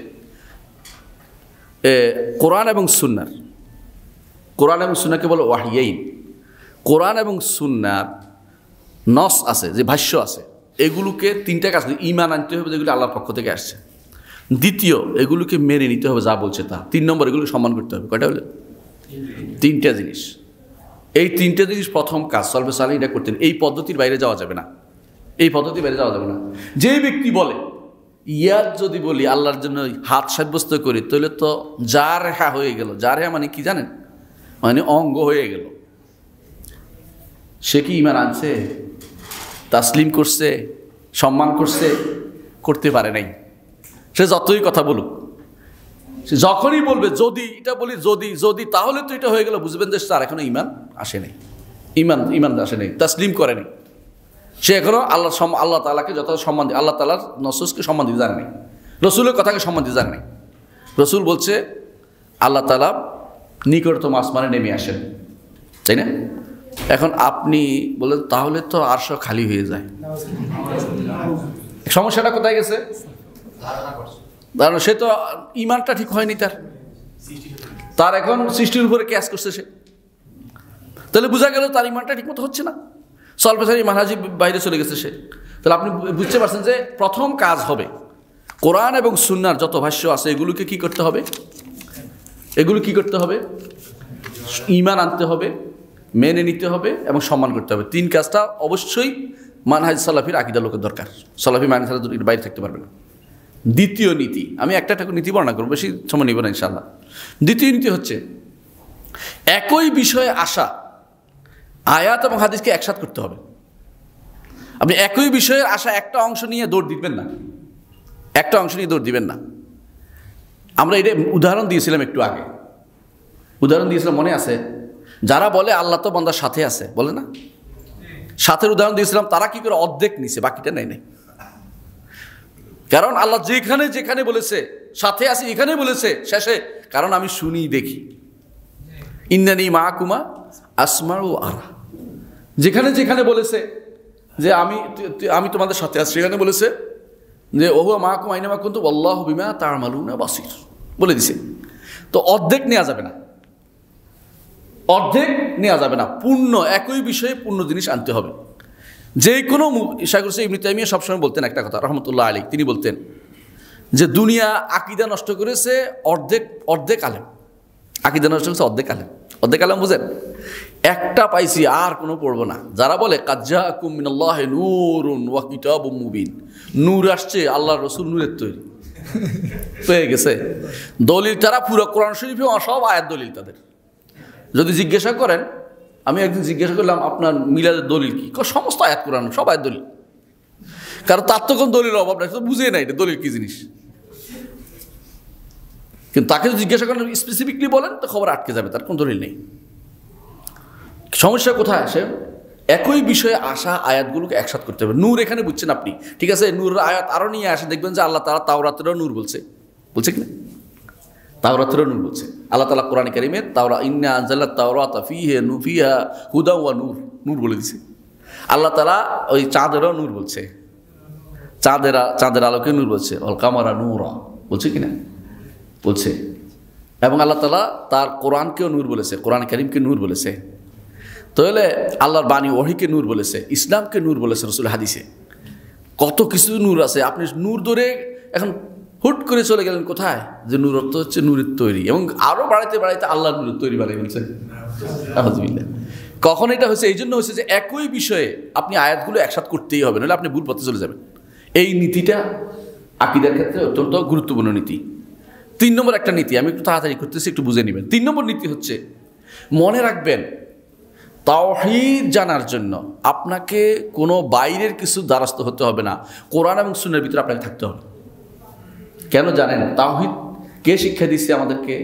কোরআন এবং সুন্নাহর, কোরআন এবং সুন্নাহকে বলে ওয়াহিয়াইন। কোরআন এবং সুন্নাহর নস আছে, যে ভাষ্য আছে, এগুলোকে 3টা কাজ, ঈমান আনতে হবে যেগুলো আল্লাহর পক্ষ থেকে আসছে। দ্বিতীয়, এগুলোকে মেনে নিতে হবে যা বলছে তা। 3 নম্বর, এগুলোকে সম্মান করতে হবে। কয়টা হলো? 3টা জিনিস। এই 3টা জিনিস প্রথম কাজ, সলফে সালেহীন এটা করতেন। এই পদ্ধতির বাইরে যাওয়া যাবে না, এই পদ্ধতির বাইরে যাওয়া যাবে না। যে ব্যক্তি বলে ইয়াদ যদি বলি আল্লাহর জন্য হাত সাব্যস্ত করি, তাহলে তো জারহা হয়ে গেল। জারহা মানে কি জানেন? মানে অঙ্গ হয়ে গেল। সে কি ঈমান আনছে? তাসলিম করছে? সম্মান করছে? করতে পারে নাই। সে যতই কথা বলুক, সে যখনই বলবে যদি এটা বলি, যদি যদি তাহলে তো এটা হয়ে গেল, বুঝবেন যে তার এখনো ঈমান আসে নাই, ঈমান আসে নাই, তাসলিম করেনি। সে এখনো আল্লাহ তাআলাকে যত সম্মান দিয়ে, আল্লাহ তাআলার নসুসকে সম্মান দিতে জানে নাই, রসুলের কথাকে সম্মান দিতে জানে নাই। রসুল বলছে আল্লাহ তাআলা নিকটতম আসমানে নেমে আসেন, তাই না? এখন আপনি বলেন তাহলে তো আরশ খালি হয়ে যায়। সমস্যাটা কোথায় গেছে? কারণ সে তো ঈমানটা ঠিক হয়নি তার। তার এখন সৃষ্টির উপরে ক্যাশ করছে সে, তাহলে বোঝা গেল তার ইমানটা ঠিকমতো হচ্ছে না, সলফেসারি মানহাজি বাইরে চলে গেছে সে। তাহলে আপনি বুঝতে পারছেন যে প্রথম কাজ হবে কোরআন এবং সুন্নাহর যত ভাষ্য আছে এগুলোকে কি করতে হবে, এগুলো কি করতে হবে, ঈমান আনতে হবে, মেনে নিতে হবে এবং সম্মান করতে হবে। তিন কাজটা অবশ্যই মানহাজ সালাফির আকীদার লোকের দরকার। সালাফি মানহাজ সালাফির বাইরে থাকতে পারবে না। দ্বিতীয় নীতি, আমি একটা নীতি বর্ণনা করবো, বেশি সময় নিব না ইনশাআল্লাহ। দ্বিতীয় নীতি হচ্ছে একই বিষয়ে আসা আয়াত এবং হাদিসকে একসাথ করতে হবে। আপনি একই বিষয়ের আসা একটা অংশ নিয়ে দৌড় দিবেন না, একটা অংশ নিয়ে দৌড় দিবেন না। আমরা এটা উদাহরণ দিয়েছিলাম একটু আগে, উদাহরণ দিয়েছিলাম মনে আছে? যারা বলে আল্লাহ তো বান্দার সাথে আছে, বলে না, সাথের উদাহরণ দিয়েছিলাম। তারা কি করে অর্ধেক নিছে, বাকিটা নেই নাই। কারণ আল্লাহ যেখানে যেখানে বলেছে সাথে আছে, এখানে বলেছে শেষে, কারণ আমি শুনি দেখি, ইন্নানি মাকুমা আসমার ও আরা। যেখানে যেখানে বলেছে যে আমি তোমাদের সাথে আছি, সেখানে বলেছে যে ওহুয়া মাকুম আইনামা কুনতুম আল্লাহু বিমা তা'মালুনা বাসীর, বলে দিছে। তো অর্ধেক নেওয়া যাবে না, অর্ধেক নেওয়া যাবে না, পূর্ণ একই বিষয়ে পূর্ণ জিনিস আনতে হবে। যে কোনো শাইখুল ইসলাম ইবনে তাইমিয়া সবসময় বলতেন একটা কথা রাহমাতুল্লাহ আলাইহি, তিনি বলতেন যে দুনিয়া আকীদা নষ্ট করেছে অর্ধেক আলেম, আকীদা নষ্ট করেছে অর্ধেক আলেম। অর্ধেক আলেম বুঝেন, একটা পাইছি আর কোনো পড়বো না। যারা বলে কাদ জাআকুম মিনাল্লাহি নূরুন ওয়া কিতাবুম মুবিন, নূর আসছে, আল্লাহর রাসূল নূরের তৈরি পেয়ে গেছে। দলিল তারা পুরো কোরআন শরীফে সব আয়াত দলিল তাদের। যদি জিজ্ঞাসা করেন, আমি একদিন জিজ্ঞাসা করলাম আপনার মিলাদের দলিল কি, সমস্ত আয়াত কোরআন সব আয়াত দলিল। কারণ তার তো কোন দলিল অভাব নাই, বুঝে নাই এটা দলিল কি জিনিস। কিন্তু তাকে যদি জিজ্ঞাসা করেন স্পেসিফিকলি বলেন তো খবর আটকে যাবে, তার কোন দলিল নেই। সমস্যা কোথায় আসে, একই বিষয়ে আসা আয়াতগুলোকে একসাথ করতে হবে। নূর এখানে বুঝছেন আপনি, ঠিক আছে, নূরের আয়াত আরও নিয়ে আসে, দেখবেন যে আল্লাহ তাআলা তাওরাতেরও নূর বলছে, বলছে কিনা, তাওরাতেরও নূর বলছে আল্লাহ তাআলা কোরআন কারীমে। ইন্না আনজালনা তাওরাতা ফিহা হুদা ওয়া নূর, নূর বলে দিছে। আল্লাহ তাআলা ওই চাঁদেরও নূর বলছে, চাঁদের আলোকে নূর বলছে, অল কামারা নূরা, বলছে কিনা, বলছে। এবং আল্লাহ তাআলা তার কোরআনকেও নূর বলেছে, কোরআন কারীমকে নূর বলেছে। তাহলে আল্লাহর বাণী ওহীকে নূর বলেছে, ইসলামকে নূর বলেছে রাসূল হাদিসে। কত কিছু নূর আছে, আপনি নূর ধরে এখন হুট করে চলে গেলেন কোথায়, যে নূর অর্থ হচ্ছে নূরের তৈরি, এবং আরও বাড়াইতে বাড়াইতে আল্লাহর নূরের তৈরি বানিয়ে বলছেন। আলহামদুলিল্লাহ। কখন এটা হয়েছে, এই জন্য হয়েছে যে একই বিষয়ে আপনি আয়াতগুলো একসাথ করতেই হবে, নাহলে আপনি ভুল পথে চলে যাবেন। এই নীতিটা আকীদার ক্ষেত্রে অত্যন্ত গুরুত্বপূর্ণ নীতি। 3 নম্বর একটা নীতি, আমি একটু তাড়াতাড়ি করতেছি, একটু বুঝে নেবেন। 3 নম্বর নীতি হচ্ছে, মনে রাখবেন তাওহীদ জানার জন্য আপনাকে কোনো বাইরের কিছু দ্বারস্থ হতে হবে না, কোরআন এবং সুন্নাহর ভিতরে আপনাকে থাকতে হবে। কেন জানেন? তাওহীদ কে শিক্ষা দিচ্ছে আমাদেরকে?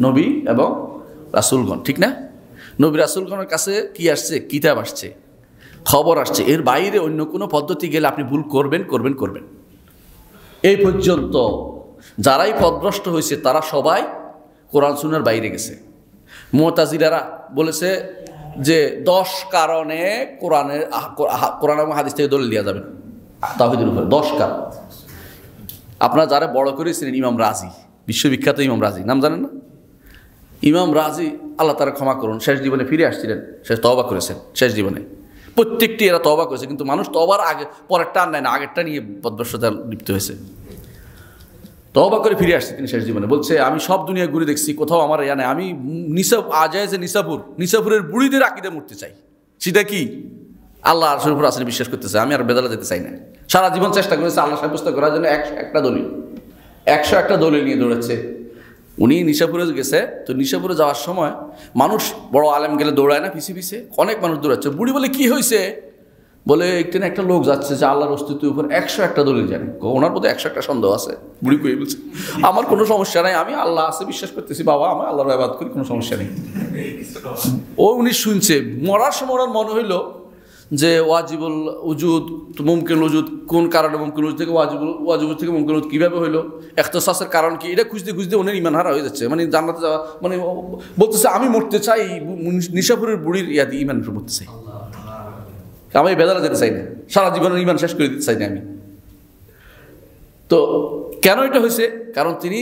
নবী এবং রাসূলগণ, ঠিক না? নবী রাসূলগণের কাছে কি আসছে? কিতাব আসছে, খবর আসছে। এর বাইরে অন্য কোনো পদ্ধতি গেলে আপনি ভুল করবেন। এই পর্যন্ত যারাই পথভ্রষ্ট হয়েছে তারা সবাই কোরআন সুন্নাহর বাইরে গেছে। মুতাজিলারা বলেছে যে 10 কারণে কোরআন এবং হাদিস থেকে দলিল দেওয়া যাবে না তাওহীদের উপরে, 10 কারণ। আপনারা যারা বড় করেছিলেন ইমাম রাজি, বিশ্ববিখ্যাত ইমাম রাজি, নাম জানেন না? ইমাম রাজি আল্লাহ তাআলা ক্ষমা করুন, শেষ জীবনে ফিরে আসছিলেন, শেষ তওবা করেছেন শেষ জীবনে। প্রত্যেকটি এরা তওবা করেছে, কিন্তু মানুষ তওবার আগে পরেরটা নেয় না, আগেরটা নিয়ে পথভ্রষ্টতা লিপ্ত হয়েছে। তওবা করে ফিরে আসছে তিনি শেষ জীবনে, বলছে আমি সব দুনিয়া ঘুরে দেখছি, কোথাও আমার ইয়া নেই, আমি নিসাপুরের বুড়িদের আকীদা মরতে চাই। সেটা কি? আল্লাহ আরশের উপর আছেন বিশ্বাস করতে চাই, আমি আর বেদালা যেতে চাই না। সারা জীবন চেষ্টা করেছে আল্লাহ সাব্যস্ত করার জন্য, 101টা দলিল নিয়ে দৌড়াচ্ছে। উনি নিশাপুরে গেছে, তো নিশাপুরে যাওয়ার সময় মানুষ, বড় আলেম গেলে দৌড়ায় না, পিছে অনেক মানুষ দৌড়াচ্ছে। বুড়ি বলে কি হয়েছে? বলে এখানে একটা লোক যাচ্ছে যে আল্লাহর অস্তিত্বের উপর 101টা দলিল জানে, ওনার মধ্যে 101টা সন্দেহ আছে। বুড়ি কয়ে বলছে আমার কোনো সমস্যা নাই, আমি আল্লাহ আছে বিশ্বাস করতেছি বাবা, আমি আল্লাহর ইবাদত করি, কোনো সমস্যা নেই। উনি শুনছে, মরার সময় ওনার মনে হইল যে ওয়াজিবুল উজুদ মুমকিনুল উজুদ কোন কারণে, মুমকিনুল উজুদ থেকে ওয়াজিবুল থেকে মুমকিনুল উজুদ কীভাবে হইলো, ইখতিসাসের কারণ কি, এটা খুঁজতে ওনার ঈমান হারা হয়ে যাচ্ছে। মানে জান্নাতে যাওয়া মানে বলতেছে আমি মরতে চাই, নিশাপুরের বুড়ির ইয়াদি ঈমান মরতে চাই, আমি বেদারা যেতে চাই না, সারা জীবনের ঈমান শেষ করে দিতে চাই না আমি। তো কেন এটা হয়েছে? কারণ তিনি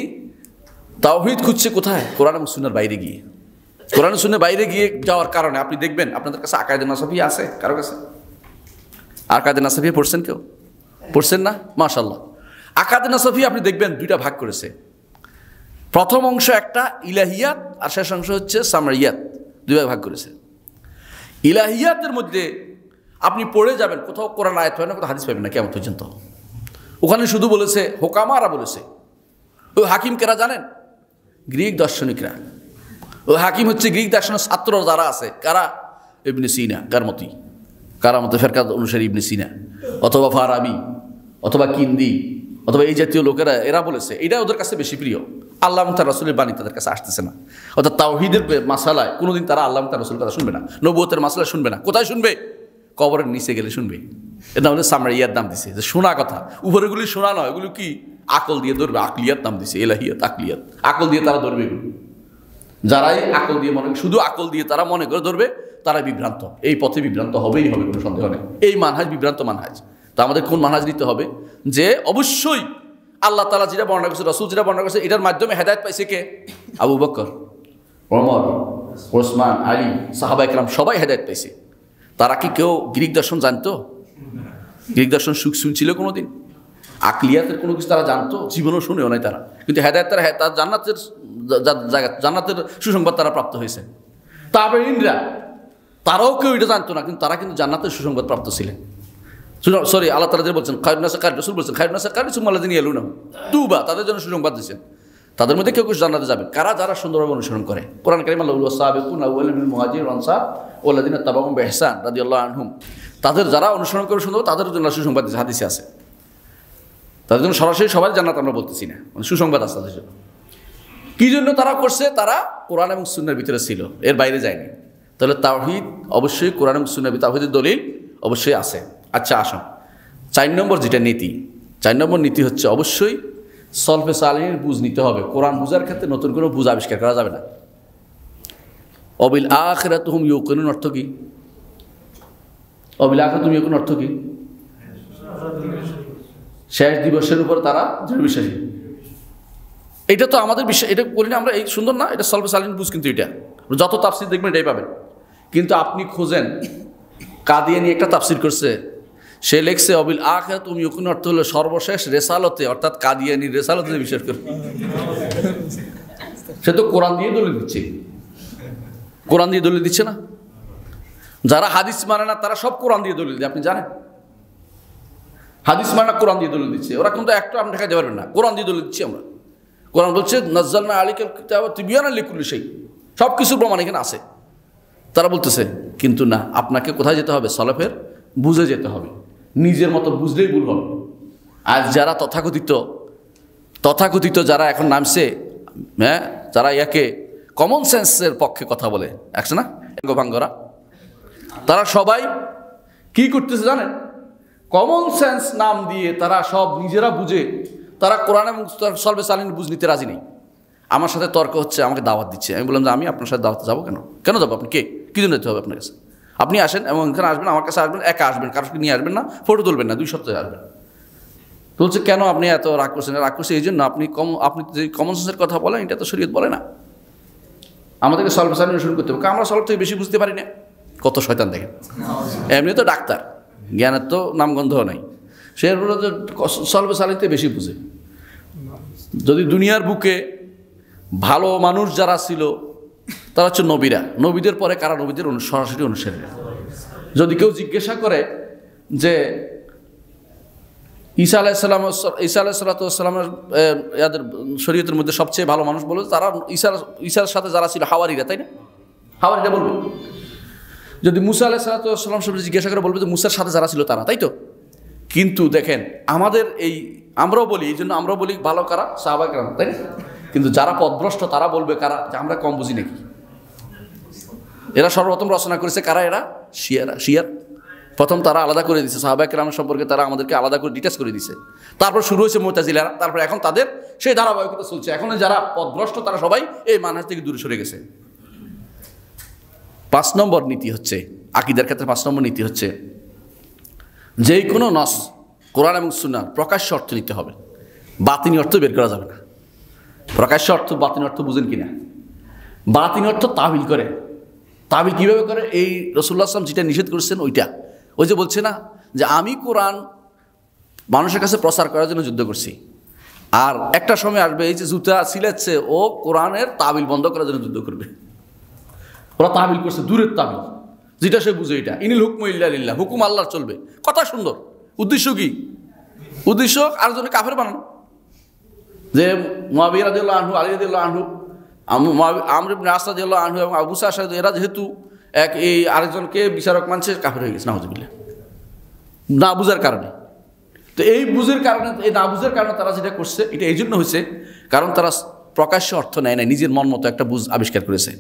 তাওহীদ খুঁজছে কোথায়? কোরআন এবং সুন্নাহর বাইরে গিয়ে। কোরআন এবং সুন্নাহর বাইরে গিয়ে যাওয়ার কারণে আপনি দেখবেন আপনাদের কাছে আকায়েদে নাসাফিয়া আছে কারো কাছে? আকায়েদে নাসাফিয়া পড়ছেন কেউ? পড়ছেন না? মাশাআল্লাহ। আকায়েদে নাসাফিয়া আপনি দেখবেন দুইটা ভাগ করেছে। প্রথম অংশ একটা ইলাহিয়াত, আর শেষ অংশ হচ্ছে সামরিয়াত, দুই ভাগ করেছে। ইলাহিয়াতের মধ্যে আপনি পড়ে যাবেন, কোথাও কোরআন আয়াত হয় না, কোথাও হাদিস পাবেন না কিয়ামত পর্যন্ত। ওখানে শুধু বলেছে হোকামারা বলেছে। ও হাকিম কেরা জানেন? গ্রিক দার্শনিকরা। ও হাকিম হচ্ছে গ্রিক দার্শনিক ছাত্র যারা আছে, কারা? ইবনে সিনা, কারমতি, কারামতে ফেরকাত অনুসারী ইবনে সিনা, অথবা ফারাবি, অথবা কিন্দি, অথবা এই জাতীয় লোকেরা, এরা বলেছে। এটা ওদের কাছে বেশি প্রিয়। আল্লাহ তার রাসূলের বাণী তাদের কাছে আসতেছে না। অর্থাৎ তাওহীদের মাসালায় কোনোদিন তারা আল্লাহ তার রাসূলের কথা শুনবে না, নবুয়তের মাসালা শুনবে না। কোথায় শুনবে? কবরের নিচে গেলে শুনবে। এটা আমাদের সামরিয়াত নাম দিছে, যে শোনা কথা। উপরেগুলি শোনা নয়, এগুলো কি আকল দিয়ে ধরবে, আকলিয়াত নাম দিছে, এলাহিয়াত, আকলিয়াত। আকল দিয়ে তারা ধরবে এগুলো। যারাই আকল দিয়ে শুধু আকল দিয়ে তারা মনে করে ধরবে, তারা বিভ্রান্ত। এই পথে বিভ্রান্ত হবেই হবে, কোনো সন্দেহ নেই। এই মানহাজ বিভ্রান্ত মানহাজ। তা আমাদের কোন মানহাজ নিতে হবে? যে অবশ্যই আল্লাহ তাআলা যেটা বর্ণনা করেছে, রাসূল যেটা বর্ণনা করেছে, এটার মাধ্যমে হেদায়েত পাইছে কে? আবু বকর, ওমর, ওসমান, আলী, সাহাবায়ে কেরাম সবাই হেদায়েত পাইছে। তারা কি কেউ গ্রিক দর্শন জানতো? গ্রিক দর্শন শুনছিল কোনোদিন? আকলিয়াতের কোনো কিছু তারা জানতো? জীবনও শুনেও নাই তারা। কিন্তু হেদায়েত তার জান্নাতের জায়গা, জান্নাতের সুসংবাদ তারা প্রাপ্ত হয়েছে। তাবেঈনরা তারাও কেউ এটা জানতো না, কিন্তু তারা কিন্তু জান্নাতের সুসংবাদ প্রাপ্ত ছিলেন। সরি, আল্লাহ তাআলা যে বলছেন খায়রুন নাস কার, রাসূল বলছেন খায়রুন নাস কার সুম্মাল্লাযিনা ইয়ালুনাহুম, তুবা, তাদের জন্য সুসংবাদ দিয়েছেন। তাদের মধ্যে কেউ কেউ জান্নাতে যাবেন কারা? যারা সুন্দরভাবে অনুসরণ করে কোরআন কারীম। আল্লাহু ওয়াসাবিকুন আউয়ালুল মিনাল মুহাজিরিন ওয়াল আনসার ওয়াল্লাযিনা তাবাউহুম বিইহসান রাদিয়াল্লাহু আনহুম, তাদের যারা অনুসরণ করে সুন্দর, তাদের জন্য সুসংবাদ দিয়েছে, হাদিসে আছে। তাদের জন্য সরাসরি সবাই জান্নাত আমরা বলতেছি না, সুসংবাদ আছে তাদের জন্য। কি জন্য তারা করছে? তারা কোরআন এবং সুন্নাহর ভিতরে ছিল, এর বাইরে যায়নি। তাহলে তাওহীদ অবশ্যই কোরআন এবং সুন্নাহর ভিতরে, তাওহীদের দলিল অবশ্যই আছে। আচ্ছা আসুন 4 নম্বর যেটা নীতি, 4 নম্বর নীতি হচ্ছে অবশ্যই সলফে সালিহিনের বুঝ নিতে হবে। কোরআন বুঝার ক্ষেত্রে নতুন কোনো বুঝ আবিষ্কার করা যাবে না। অবিল আখিরাতি হুম ইউকিনুন অর্থ কি? অবিল আখিরাতি হুম ইউকিনুন অর্থ কি? শেষ দিবসের উপর তারা দৃঢ় বিশ্বাসী। এটা তো আমাদের বিশ্বাস, এটা করি না আমরা, এই সুন্দর না? এটা সলফে সালিহিন বুঝ, কিন্তু এটা যত তাফসীর দেখবেন এটাই পাবেন। কিন্তু আপনি খোঁজেন, কাদিয়ানী একটা তাফসীর করছে, সে লেখছে অবিল আখিরাতি হুম ইউকিনুন অর্থ হলো সর্বশেষ রেসালতে, অর্থাৎ কাদিয়ানীর রেসালতে বিশ্বাস করে। সে তো কোরআন দিয়ে দলিল দিচ্ছে, কোরআন দিয়ে দলিল দিচ্ছে না। যারা হাদিস মানে না তারা সব কোরআন দিয়ে দলিল দেয়, আপনি জানেন? হাদিস মানে না, কোরআন দিয়ে দলিল দিচ্ছে ওরা, কিন্তু একটা আপনি দেখাতে পারবেন না। কোরআন দিয়ে দলিল দিচ্ছি আমরা। কোরআন বলছে নাজ্জালনা আলাইকাল কিতাবা তিবয়ানাল লিকুল্লি শাই, সব কিছুর প্রমাণ এখানে আছে। তারা বলতেছে কিন্তু না, আপনাকে কোথায় যেতে হবে? সলফের বুঝে যেতে হবে। নিজের মতো বুঝলেই ভুল হবে। আর যারা তথাকথিত যারা এখন নামছে, হ্যাঁ, যারা ইয়াকে কমন সেন্সের পক্ষে কথা বলে, একশো না ভাঙ্গরা, তারা সবাই কি করতেছে জানেন? কমন সেন্স নাম দিয়ে তারা সব নিজেরা বুঝে, তারা কোরআন এবং সলফে সালিহিন বুঝ নিতে রাজি নেই। আমার সাথে তর্ক হচ্ছে, আমাকে দাওয়াত দিচ্ছে। আমি বললাম যে আমি আপনার সাথে দাওয়াতে যাবো কেন? কেন যাবো? আপনি কে? কী জন্য যেতে হবে আপনার কাছে? আপনি আসেন এবং এখানে আসবেন, আমার কাছে আসবেন, একা আসবেন, কারোর নিয়ে আসবেন না, ফটো তুলবেন না, 2 সপ্তাহে আসবেন। তো বলছে কেন আপনি এত রাগ করছেন? রাগ করছে এই জন্য আপনি যে কমন সেন্সের কথা বলেন, এটা তো শরীয়ত বলে না। আমাদেরকে সলফে সালিহিন অনুসরণ করতে হবে, আমরা সলফ থেকে বেশি বুঝতে পারি না। কত শয়তান দেখেন! এমনি তো ডাক্তার, জ্ঞানের তো নামগন্ধও নাই, সে সলফে সালিহিন থেকে বেশি বুঝে। যদি দুনিয়ার বুকে ভালো মানুষ যারা ছিল তারা হচ্ছে নবীরা। নবীদের পরে কারা? নবীদের সরাসরি অনুসারীরা। যদি কেউ জিজ্ঞাসা করে যে ঈসা আলাইহিসসালামের এদের শরীয়তের মধ্যে সবচেয়ে ভালো মানুষ বলবে, তারা ঈসার সাথে যারা ছিল হাওয়ারিরা, তাই না? হাওয়ারিরা বলবে। যদি মুসা আলাইহিসসালাম সম্পর্কে জিজ্ঞাসা করে বলবে যে মুসার সাথে যারা ছিল তারা, তাই তো? কিন্তু দেখেন আমাদের আমরাও বলি, এই জন্য আমরাও বলি ভালো কারা? সাহাবায়ে কেরাম, তাই না? কিন্তু যারা পথভ্রষ্ট তারা বলবে কারা? যে আমরা কম বুঝি নাকি? এরা সর্বপ্রথম রচনা করেছে কারা? এরা শিয়ার। প্রথম তারা আলাদা করে দিয়েছে সাহাবায়ে কেরাম সম্পর্কে, তারা আমাদেরকে আলাদা করে ডিটেচ করে দিয়েছে। তারপর শুরু হয়েছে মুতাজিলারা, তারপর এখন তাদের সেই ধারাবাহিকতা চলছে। এখন যারা পথভ্রষ্ট তারা সবাই এই মানহাজ থেকে দূরে সরে গেছে। 5 নম্বর নীতি হচ্ছে আকীদার ক্ষেত্রে, 5 নম্বর নীতি হচ্ছে যেই কোনো নস কোরআন এবং সুন্নাহর প্রকাশ্য অর্থ নিতে হবে, বাতিনি অর্থ বের করা যাবে না। প্রকাশ্য অর্থ বাতিন অর্থ বুঝেন কিনা? বাতিন অর্থ তাবিল করে। তাবিল কীভাবে করে? এই রাসূলুল্লাহ সাল্লাল্লাহু আলাইহি ওয়াসাল্লাম যেটা নিষেধ করেছেন ওইটা, ওই যে বলছে না যে আমি কোরআন মানুষের কাছে প্রচার করার জন্য যুদ্ধ করছি, আর একটা সময় আসবে এই যে জুতা সিলেছে ও কোরআনের তাবিল বন্ধ করার জন্য যুদ্ধ করবে। ওরা তাবিল করছে, দূরের তাবিল, যেটা সে বুঝে এটা ইনিল হুকমু ইল্লা লিল্লাহ, হুকুম আল্লাহর চলবে। কথা সুন্দর, উদ্দেশ্য কি? উদ্দেশ্য আরেকজনকে কাফের বানানো। যে মুআবিয়া রাদিয়াল্লাহু আনহু, আলী রাদিয়াল্লাহু আনহু, আমর ইবনে আস রাদিয়াল্লাহু আনহু এবং আবু মুসা আশআরী এরা যেহেতু এই আরেকজনকে বিচারক মানছে, কাফের হয়ে গেছে নাউযুবিল্লাহ, না বুঝার কারণে। তো এই বুঝের কারণে, এই না বুঝের কারণে তারা যেটা করছে এটা এই জন্য হয়েছে কারণ তারা প্রকাশ্য অর্থ নেয় নাই, নিজের মন মতো একটা বুঝ আবিষ্কার করেছে।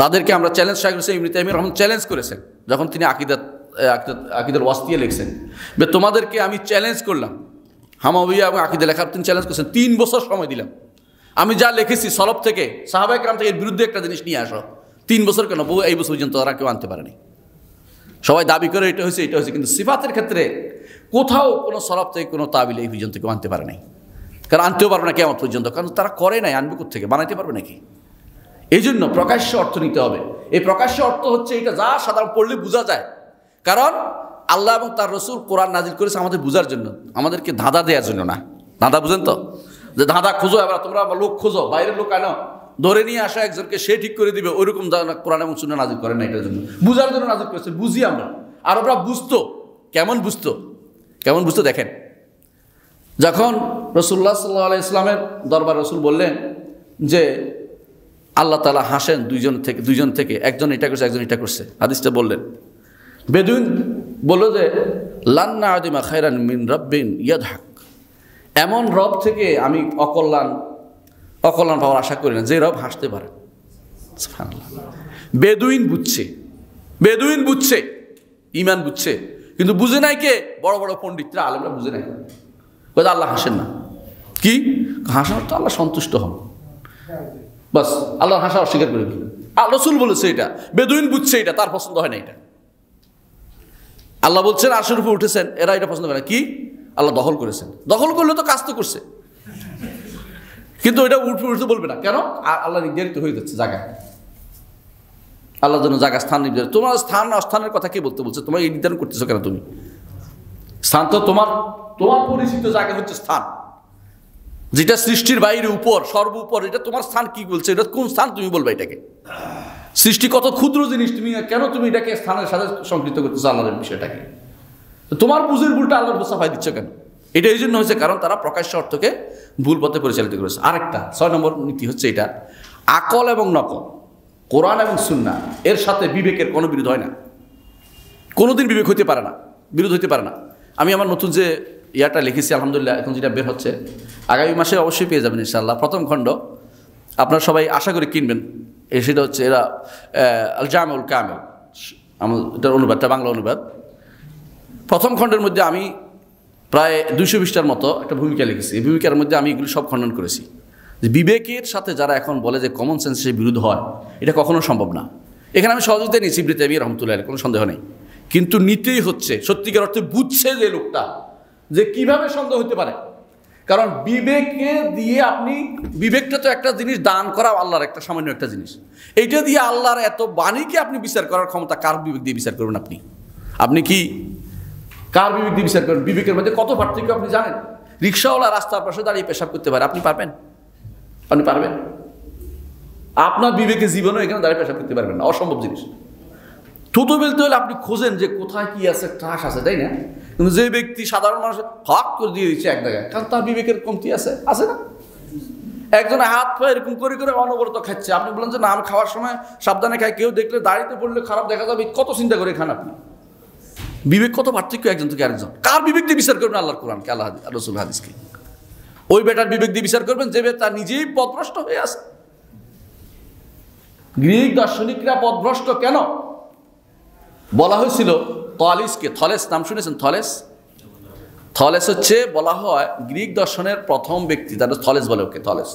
তাদেরকে আমরা চ্যালেঞ্জ করেছি, ইবনে তাইমিয়া রহমান চ্যালেঞ্জ করেছেন যখন তিনি আকিদার ওয়াসতিয়া লিখছেন, তোমাদেরকে আমি চ্যালেঞ্জ করলাম, হামাওয়িয়া এবং আকিদা লেখার তিনি চ্যালেঞ্জ করেছেন, 3 বছর সময় দিলাম, আমি যা লিখেছি সলব থেকে সাহাবায়ে কেরাম থেকে এর বিরুদ্ধে একটা জিনিস নিয়ে আসো। 3 বছর কেন, বহু এই বছর পর্যন্ত তারা কেউ আনতে পারেনি। সবাই দাবি করে এটা হয়েছে, কিন্তু সিফাতের ক্ষেত্রে কোথাও কোনো সলব থেকে কোনো তাবিল এই পর্যন্ত কেউ আনতে পারে নাই। কারণ আনতেও পারবে না কিয়ামত পর্যন্ত, কারণ তারা করে নাই, আনবে কোত্থেকে, বানাইতে পারবে নাকি? এই জন্য প্রকাশ্য অর্থ নিতে হবে। এই প্রকাশ্য অর্থ হচ্ছে এটা যা সাধারণ পড়লে বোঝা যায়, কারণ আল্লাহ এবং তার রসুল কোরআন নাজিল করেছে আমাদের বোঝার জন্য, আমাদেরকে ধাঁধা দেওয়ার জন্য না। ধাঁধা বুঝেন তো, যে ধাঁধা খোঁজো, এবার তোমরা লোক খোঁজো, বাইরের লোক আনো, ধরে নিয়ে আসা একজনকে, সে ঠিক করে দিবে, ওইরকম কোরআন এবং সুন্নাহ নাজিল করেন না, এটার জন্য বুঝার জন্য নাজিল করেছে, বুঝি আমরা। আর ওরা বুঝতো, কেমন বুঝতো দেখেন, যখন রাসূলুল্লাহ সাল্লাল্লাহু আলাইহি ওয়াসাল্লামের দরবার রসুল বললেন যে আল্লাহ তাআলা হাসেন দুইজন থেকে, একজন এটা করছে একজন এটা করছে, হাদিসটা বললেন, বেদুইন বলল যে লান না'দিমা খায়রান মিন রাব্বিন ইয়াদহাক, এমন রব থেকে আমি অকল্যাণ পাওয়ার আশা করি না যে রব হাসতে পারে। সুবহানাল্লাহ। বেদুইন বুঝছে, ঈমান বুঝছে, কিন্তু বুঝে নাই কে? বড় বড় পণ্ডিতরা, আলেমরা বুঝে নাই। বলে আল্লাহ হাসেন না, কি হাসার তো আল্লাহ সন্তুষ্ট হন, বাস আল্লাহ হাসা অস্বীকার করে দিলেন। রাসূল বলেছে এটা, বেদুইন বুঝছে এটা, তার পছন্দ হয় না এটা। আল্লাহ বলছেন আরশের উপর উঠেছেন, এরা এটা পছন্দ করে না, কি আল্লাহ দখল করেছেন। দখল করলে তো কাজ তো করছে, কিন্তু এটা উঠতে বলবে না কেন? আল্লাহ নির্ধারিত হয়ে যাচ্ছে জায়গা, আল্লাহর জন্য জায়গা, স্থান নির্ধারিত। তোমার স্থান অস্থানের কথা কে বলতে বলছে? তোমার এই নির্ধারণ করতেছো কেন তুমি? স্থান তো তোমার পরিচিত জায়গা হচ্ছে স্থান, যেটা সৃষ্টির বাইরে, উপর, সর্বোপর, এটা তোমার স্থান। কি বলছে এটা কোন স্থান তুমি বলবে এটাকে? সৃষ্টি কত ক্ষুদ্র জিনিস, তুমি কেন তুমি এটাকে স্থানের সাথে সংকৃত করতেছো আল্লাহর বিষয়টাকে? তোমার বুঝের ভুলটা আল্লাহর উপর চাপাই দিচ্ছ কেন? এটা এই জন্য হয়েছে কারণ তারা প্রকাশ্য অর্থকে ভুল পথে পরিচালিত করেছে। আরেকটা 6 নম্বর নীতি হচ্ছে এটা, আকল এবং নকল, কোরআন এবং সুন্নাহ এর সাথে বিবেকের কোনো বিরোধ হয় না, কোনোদিন বিবেক হইতে পারে না, বিরোধ হইতে পারে না। আমি আমার নতুন যে ইয়াটা লিখেছি আলহামদুলিল্লাহ, এখন যেটা বের হচ্ছে, আগামী মাসে অবশ্যই পেয়ে যাবেন ইনশাআল্লাহ। প্রথম খণ্ড আপনারা সবাই আশা করি কিনবেন। সেটা হচ্ছে এরা আল জামিউল কামিল, এটার অনুবাদটা বাংলা অনুবাদ। প্রথম খণ্ডের মধ্যে আমি প্রায় 220টার মতো একটা ভূমিকা লিখেছি। এই ভূমিকার মধ্যে আমি এগুলো সব খণ্ডন করেছি, যে বিবেকের সাথে যারা এখন বলে যে কমন সেন্সের বিরোধ হয়, এটা কখনো সম্ভব না। এখানে আমি সহযোগিতা নিয়েছি ইবনে তাইমিয়া রাহমাতুল্লাহ আলাইহি, কোনো সন্দেহ নেই, কিন্তু নিতেই হচ্ছে। সত্যিকার অর্থে বুঝছে যে লোকটা, যে কিভাবে সন্দেহ হতে পারে, কারণ বিবেকে দিয়ে আপনি, বিবেকটা তো একটা জিনিস, দান করা আল্লাহর একটা সামান্য একটা জিনিস, এইটা দিয়ে আল্লাহর এত বাণীকে আপনি বিচার করার ক্ষমতা কার বিবেক দিয়ে বিচার করবেন? আপনি কি কার বিবেক দিয়ে বিচার করবেন? বিবেকের মধ্যে কত পার্থক্য আপনি জানেন? রিক্সাওয়ালা রাস্তার পাশে দাঁড়িয়ে পেশাব করতে পারে, আপনি পারবেন? আপনার বিবেকে জীবনও এখানে দাঁড়িয়ে পেশাব করতে পারবেন না, অসম্ভব জিনিস। থুতু বেলতে হলে আপনি খোঁজেন যে কোথায় কি আছে, ঠাস আছে, তাই না? কিন্তু যে ব্যক্তি সাধারণ মানুষ হক করে দিয়ে দিচ্ছে এক জায়গায়, কারণ তার বিবেকের কমতি আছে না? একজনে হাত পা এরকম করে অনবরত খাচ্ছে, আপনি বলেন যে না আমি খাওয়ার সময় সাবধানে খাই, কেউ দেখলে দাঁড়িতে পড়লে খারাপ দেখা যাবে, কত চিন্তা করে খান আপনি। বিবেক কত পার্থক্য একজন থেকে আরেকজন। কার বিবেক দিয়ে বিচার করবেন? আল্লাহর কোরআনকে, আল্লাহ রাসূল হাদিসকে। ওই বেটার বিবেক দিয়ে বিচার করবেন যে তার নিজেই পথভ্রষ্ট হয়ে আছে। গ্রিক দার্শনিকরা পথভ্রষ্ট কেন বলা হয়েছিল? তলেসকে, থলেস নাম শুনেছেন? থলেস হচ্ছে বলা হয় গ্রিক দর্শনের প্রথম ব্যক্তি, তারা থলেস বলে, ওকে থলেস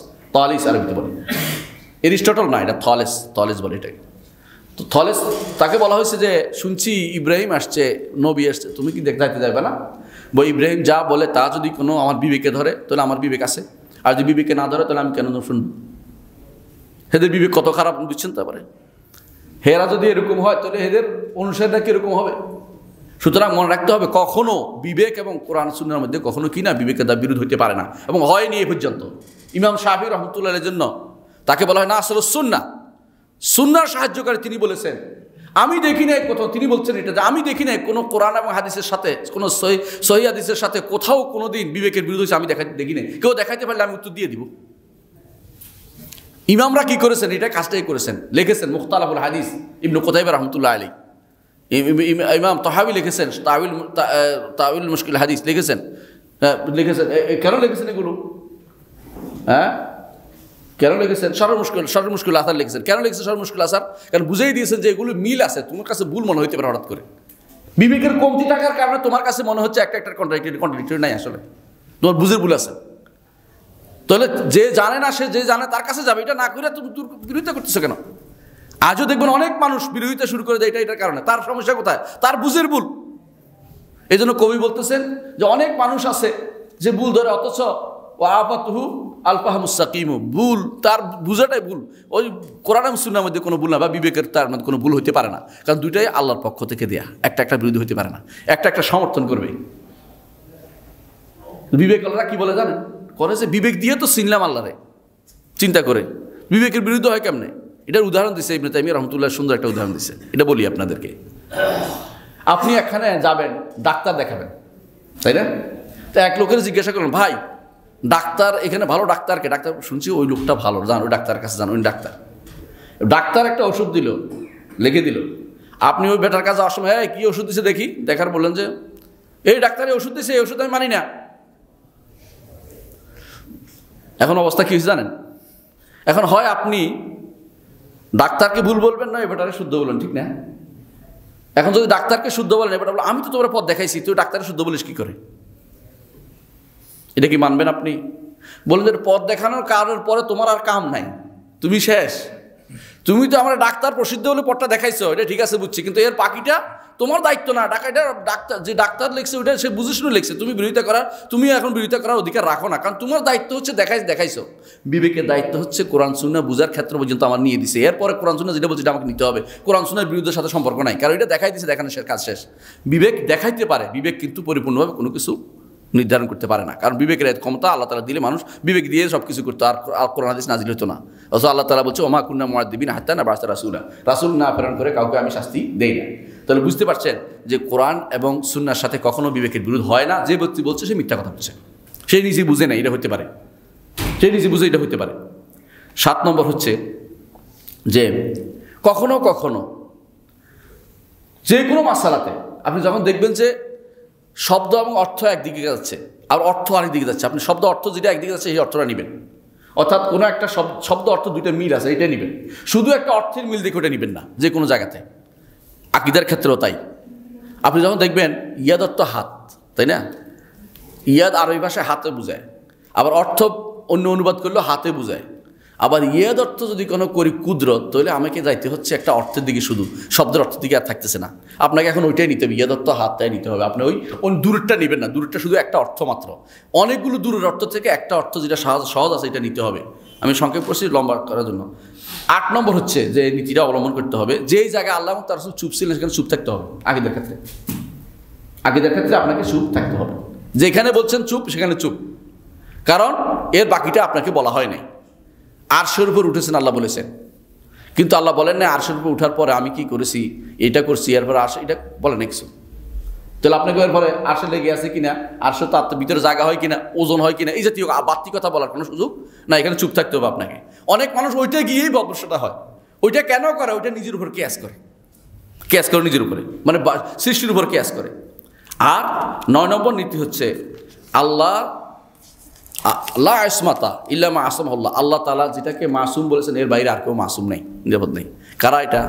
আরবিতে বলে, এরিস্টটল না, এটা থলেস বলে এটাকে। তো থলেস তাকে বলা হয়েছে যে শুনছি ইব্রাহিম আসছে, নবী আসছে, তুমি কি দেখতে যাবে না? ইব্রাহিম যা বলে তা যদি কোনো আমার বিবেকে ধরে, তাহলে আমার বিবেক আছে। আর যদি বিবেকে না ধরে তাহলে আমি কেন শুনবো? এদের বিবেক কত খারাপ বুঝছেন? তারপরে হেরা যদি এরকম হয় তাহলে এদের অনুসারীরা কিরকম হবে? সুতরাং মনে রাখতে হবে, কখনো বিবেক এবং কোরআন সুন্নাহর মধ্যে কখনো কি না বিবেকের দ্বারা বিরোধ হইতে পারে না, এবং হয়নি এ পর্যন্ত। ইমাম শাফি রহমতুল্লাহের জন্য তাকে বলা হয় না আসলে সুন্নাহ, সুন্নাহর সাহায্যকারী। তিনি বলেছেন আমি দেখি নাই কোথাও, তিনি বলছেন এটা যে আমি দেখি নাই কোনো কোরআন এবং হাদিসের সাথে, কোনো সহিহ হাদিসের সাথে কোথাও কোনো দিন বিবেকের বিরোধ হয়েছে আমি দেখি নাই। কেউ দেখাইতে পারলে আমি উত্তর দিয়ে দিব। ইমামরা কি করেছেন? এটা কাজটাই করেছেন, লিখেছেন মুখতালাফুল হাদিস ইবনে কুতাইবা রাহমাতুল্লাহ আলাইহি। ইমাম তাহাবি লিখেছেন তাউইল মুশকিল হাদিস লিখেছেন। কেন লিখেছেন এগুলো? হ্যাঁ, কেন লিখেছেন? শরহ মুশকিল আসার লিখেছেন। কেন লিখেছেন শরহ মুশকিল আসার? কারণ বুঝেই দিয়েছেন যে এগুলো মিল আছে, তোমার কাছে ভুল মনে হইতে পারে হঠাৎ করে। বিবেকের কমতি থাকার কারণে তোমার কাছে মনে হচ্ছে একটা কন্ট্রাডিক্টরি নাই, আসলে তোমার বুঝের ভুল আছে। তাহলে যে জানে না সে যে জানে তার কাছে যাবে, এটা না করে তুমি বিরোধিতা করতেছো কেন? আজও দেখবেন অনেক মানুষ বিরোধিতা শুরু করে দেয় এটার কারণে। তার সমস্যা কোথায়? তার বুঝের ভুল। এই জন্য কবি বলতেছেন যে অনেক মানুষ আছে যে ভুল ধরে, অথচ ওয়াফাতুহু আলফাহামুসাকিমু, ভুল তার বুঝাটাই ভুল। ওই কোরআন এবং সুন্নাহর মধ্যে কোনো ভুল না, বা বিবেকের তার মধ্যে কোনো ভুল হইতে পারে না, কারণ দুইটাই আল্লাহর পক্ষ থেকে দেয়া। একটা বিরোধী হইতে পারে না, একটা সমর্থন করবে। বিবেক আল্লাহরা কি বলে জানেন? করে যে বিবেক দিয়ে তো চিনলাম আল্লাহরে, চিন্তা করে বিবেকের বিরুদ্ধে হয় কেমনে? এটার উদাহরণ দিচ্ছে ইবনে তাইমিয়া রাহমাতুল্লাহ, সুন্দর একটা উদাহরণ দিচ্ছে। এটা বলি আপনাদেরকে। আপনি এখানে যাবেন ডাক্তার দেখাবেন, তাই না? তো এক লোকের জিজ্ঞাসা করলেন, ভাই ডাক্তার এখানে ভালো ডাক্তারকে? ডাক্তার শুনছি ওই লোকটা ভালো, যান ওই ডাক্তারের কাছে যান, ওই ডাক্তার একটা ওষুধ দিল, লিখে দিল। আপনি ওই বেটার কাছে যাওয়ার সময় হ্যাঁ কী ওষুধ দিছে দেখি, দেখার বললেন যে এই ডাক্তার এই ওষুধ দিছে, এই ওষুধ আমি মানি না। এখন অবস্থা কি হয়েছে জানেন? এখন হয় আপনি ডাক্তারকে ভুল বলবেন, না এবারে শুদ্ধ বলবেন, ঠিক না? এখন যদি ডাক্তারকে শুদ্ধ বলেন, এবার আমি তো তোমার পথ দেখাইছি, তুই ডাক্তারকে শুদ্ধ বলিস কি করে? এটা কি মানবেন আপনি? বললেন পথ দেখানোর কারণের পরে তোমার আর কাম নাই, তুমি শেষ। তুমি তো আমার ডাক্তার প্রসিদ্ধ হলে পথটা দেখাইছো, এটা ঠিক আছে বুঝছি, কিন্তু এর বাকিটা তোমার দায়িত্ব না। ডাক্তার যে ডাক্তার লিখছে ওইটা সে বুঝে শুনে লিখছে, তুমি বিরোধিতা করার, তুমি এখন বিরোধিতা করার অধিকার রাখো না, কারণ তোমার দায়িত্ব হচ্ছে দেখাইছো। বিবেকের দায়িত্ব হচ্ছে কোরআন সুন্নাহ বুঝার ক্ষেত্র পর্যন্ত আমার নিয়ে দিছে, এরপরে কোরআন সুন্নাহ যেটা বলছে এটা আমাকে নিতে হবে। কোরআন সুন্নাহর বিরুদ্ধের সাথে সম্পর্ক নাই, কারণ এটা দেখাই দিছে, দেখানো কাজ শেষ। বিবেক দেখাইতে পারে, বিবেক কিন্তু পরিপূর্ণভাবে কোনো কিছু নির্ধারণ করতে পারে না, কারণ বিবেকের ক্ষমতা আল্লাহ তাআলা দিলে মানুষ বিবেক দিয়ে সব কিছু করতো, আর কোরআন হাদিস নাজিল হতো না। অথচ আল্লাহ তাআলা বলছে ওমা কুন্না মুআদ্দিবিনা হাত্তা নাবআসা রাসূলা, রাসূল না প্রেরণ করে কাউকে আমি শাস্তি দেই না। তাহলে বুঝতে পারছেন যে কোরআন এবং সুন্নাহর সাথে কখনো বিবেকের বিরোধ হয় না। যে ব্যক্তি বলছে সে মিথ্যা কথা বলছে, সে নিজে বুঝে না এটা হতে পারে, সে নিজে বুঝে এটা হতে পারে। 7 নম্বর হচ্ছে যে কখনো কখনো যে কোনো মাসালাতে আপনি যখন দেখবেন যে শব্দ এবং অর্থ একদিকে যাচ্ছে আর অর্থ আরেকদিকে যাচ্ছে, আপনি শব্দ অর্থ যেটা একদিকে যাচ্ছে সেই অর্থটা নেবেন। অর্থাৎ কোনো একটা শব্দ অর্থ দুইটা মিল আছে, এটা নেবেন। শুধু একটা অর্থের মিল দেখে ওটা নেবেন না, যে কোনো জায়গাতে। আকীদার ক্ষেত্রেও তাই। আপনি যখন দেখবেন ইয়াদ অর্থ হাত, তাই না? ইয়াদ আরবি ভাষায় হাতে বোঝায়, আবার অর্থ অন্য অনুবাদ করলেও হাতে বোঝায়। আবার ইয়াদ অর্থ যদি কোনো করি কুদরত, তাহলে আমাকে যাইতে হচ্ছে একটা অর্থের দিকে, শুধু শব্দের অর্থের দিকে আর থাকতেছে না। আপনাকে এখন ওইটাই নিতে হবে, ইয়াদ অর্থ হাতটাই নিতে হবে। আপনি ওই দূরেরটা নেবেন না, দূরেরটা শুধু একটা অর্থ মাত্র। অনেকগুলো দূরের অর্থ থেকে একটা অর্থ যেটা সহজ আছে এটা নিতে হবে। আমি সংক্ষেপ করছি লম্বা করার জন্য। 8 নম্বর হচ্ছে যে নীতিটা অবলম্বন করতে হবে, যেই জায়গায় আল্লাহ তার চুপ ছিলেন সেখানে চুপ থাকতে হবে। আকীদার ক্ষেত্রে আপনাকে চুপ থাকতে হবে, যেখানে বলছেন চুপ সেখানে চুপ, কারণ এর বাকিটা আপনাকে বলা হয় নাই। আরশের উপর উঠেছেন আল্লাহ বলেছেন, কিন্তু আল্লাহ বলেন না আরশের উপর উঠার পরে আমি কি করেছি, এটা করছি, এরপরে আরশ এটা বলেন না কিছু। তাহলে আপনাকে এরপরে আরশে লেগে আছে কিনা, আরশে তার ভিতরে জায়গা হয় কিনা, ওজন হয় কিনা, এই জাতীয় বাড়তি কথা বলার কোনো সুযোগ না, এখানে চুপ থাকতে হবে আপনাকে। অনেক মানুষ ওইটা গিয়েই বকবসটা হয়। ওইটা কেন করে? ওইটা নিজের উপর কেয়াস করে নিজের উপরে, মানে সৃষ্টির উপর কেয়াস করে। আর 9 নম্বর নীতি হচ্ছে আল্লাহ লা ইসমাতা ইল্লা মা আসামাহুল্লাহ, আল্লাহ তাআলা যেটাকে মাসুম বলেছেন এর বাইরে আর কেউ মাসুম নেই, নিরাপদ নেই। কারা এটা?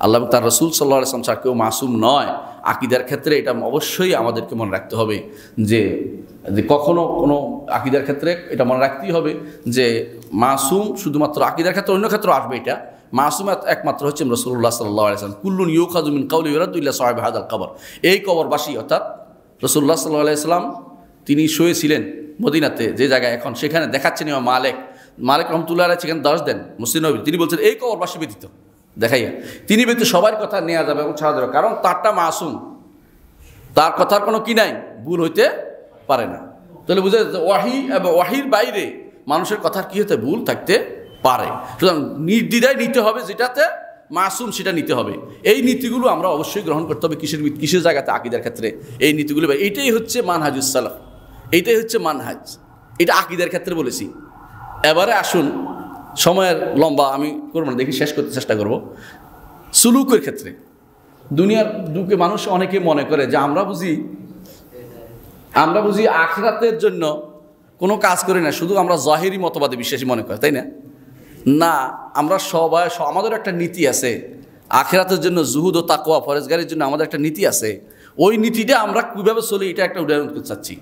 আল্লাহ তার রাসূল সাল্লাল্লাহু আলাইহি ওয়াসাল্লাম ছাড়া কেউ মাসুম নয়। আকীদার ক্ষেত্রে এটা অবশ্যই আমাদেরকে মনে রাখতে হবে যে কখনো কোনো আকীদার ক্ষেত্রে এটা মনে রাখতেই হবে যে মাসুম শুধুমাত্র আকীদার ক্ষেত্রে, অন্য ক্ষেত্রে আসবে এটা। মাসুম একমাত্র হচ্ছে রাসূলুল্লাহ সাল্লাল্লাহু আলাইহি ওয়াসাল্লাম। কুল্লুন ইউখাযু মিন কাওলি ওয়া ইউরাদু ইল্লা সাহিব হাযাল কবর। এই কবরবাসী অর্থাৎ রাসূলুল্লাহ সাল্লাল্লাহু আলাইহি ওয়াসাল্লাম তিনি শুয়েছিলেন মদিনাতে যে জায়গায় এখন, সেখানে দেখাচ্ছেন ইমাম মালিক রহমতুল্লাহ আলাইহি সেখানে 10 দেন মসজিদ নববী। তিনি বলছেন এই কবরবাসী ব্যতীত, দেখাইয়া তিনি ব্যতীত সবার কথা নেওয়া যাবে এবং ছাড়া যাবে, কারণ তারটা মাসুম, তার কথার কোনো কি নাই, ভুল হইতে পারে না। তাহলে বুঝা যাচ্ছে ওয়াহি এবং ওয়াহির বাইরে মানুষের কথার কি হতে ভুল থাকতে পারে। সুতরাং নির্দ্বিধায় নিতে হবে, যেটাতে মাসুম সেটা নিতে হবে। এই নীতিগুলো আমরা অবশ্যই গ্রহণ করতে হবে। কিসের জায়গাতে? আকীদার ক্ষেত্রে এই নীতিগুলো। এইটাই হচ্ছে মানহাজুস সালাফ, এইটাই হচ্ছে মানহাজ। এটা আকীদার ক্ষেত্রে বলেছি। এবারে আসুন, সময়ের লম্বা আমি করবো না, দেখি শেষ করতে চেষ্টা করব। সুলুকের ক্ষেত্রে দুনিয়ার দুঃখে মানুষ অনেকে মনে করে যে আমরা বুঝি আখিরাতের জন্য কোনো কাজ করি না, শুধু আমরা জাহিরি মতবাদে বিশ্বাসী মনে করি, তাই না? না, আমরা সবাই আমাদের একটা নীতি আছে আখিরাতের জন্য, জুহুদ ও তাকওয়া ফরেজগারির জন্য আমাদের একটা নীতি আছে। ওই নীতিটা আমরা কীভাবে চলি এটা একটা উদাহরণ করতে চাচ্ছি।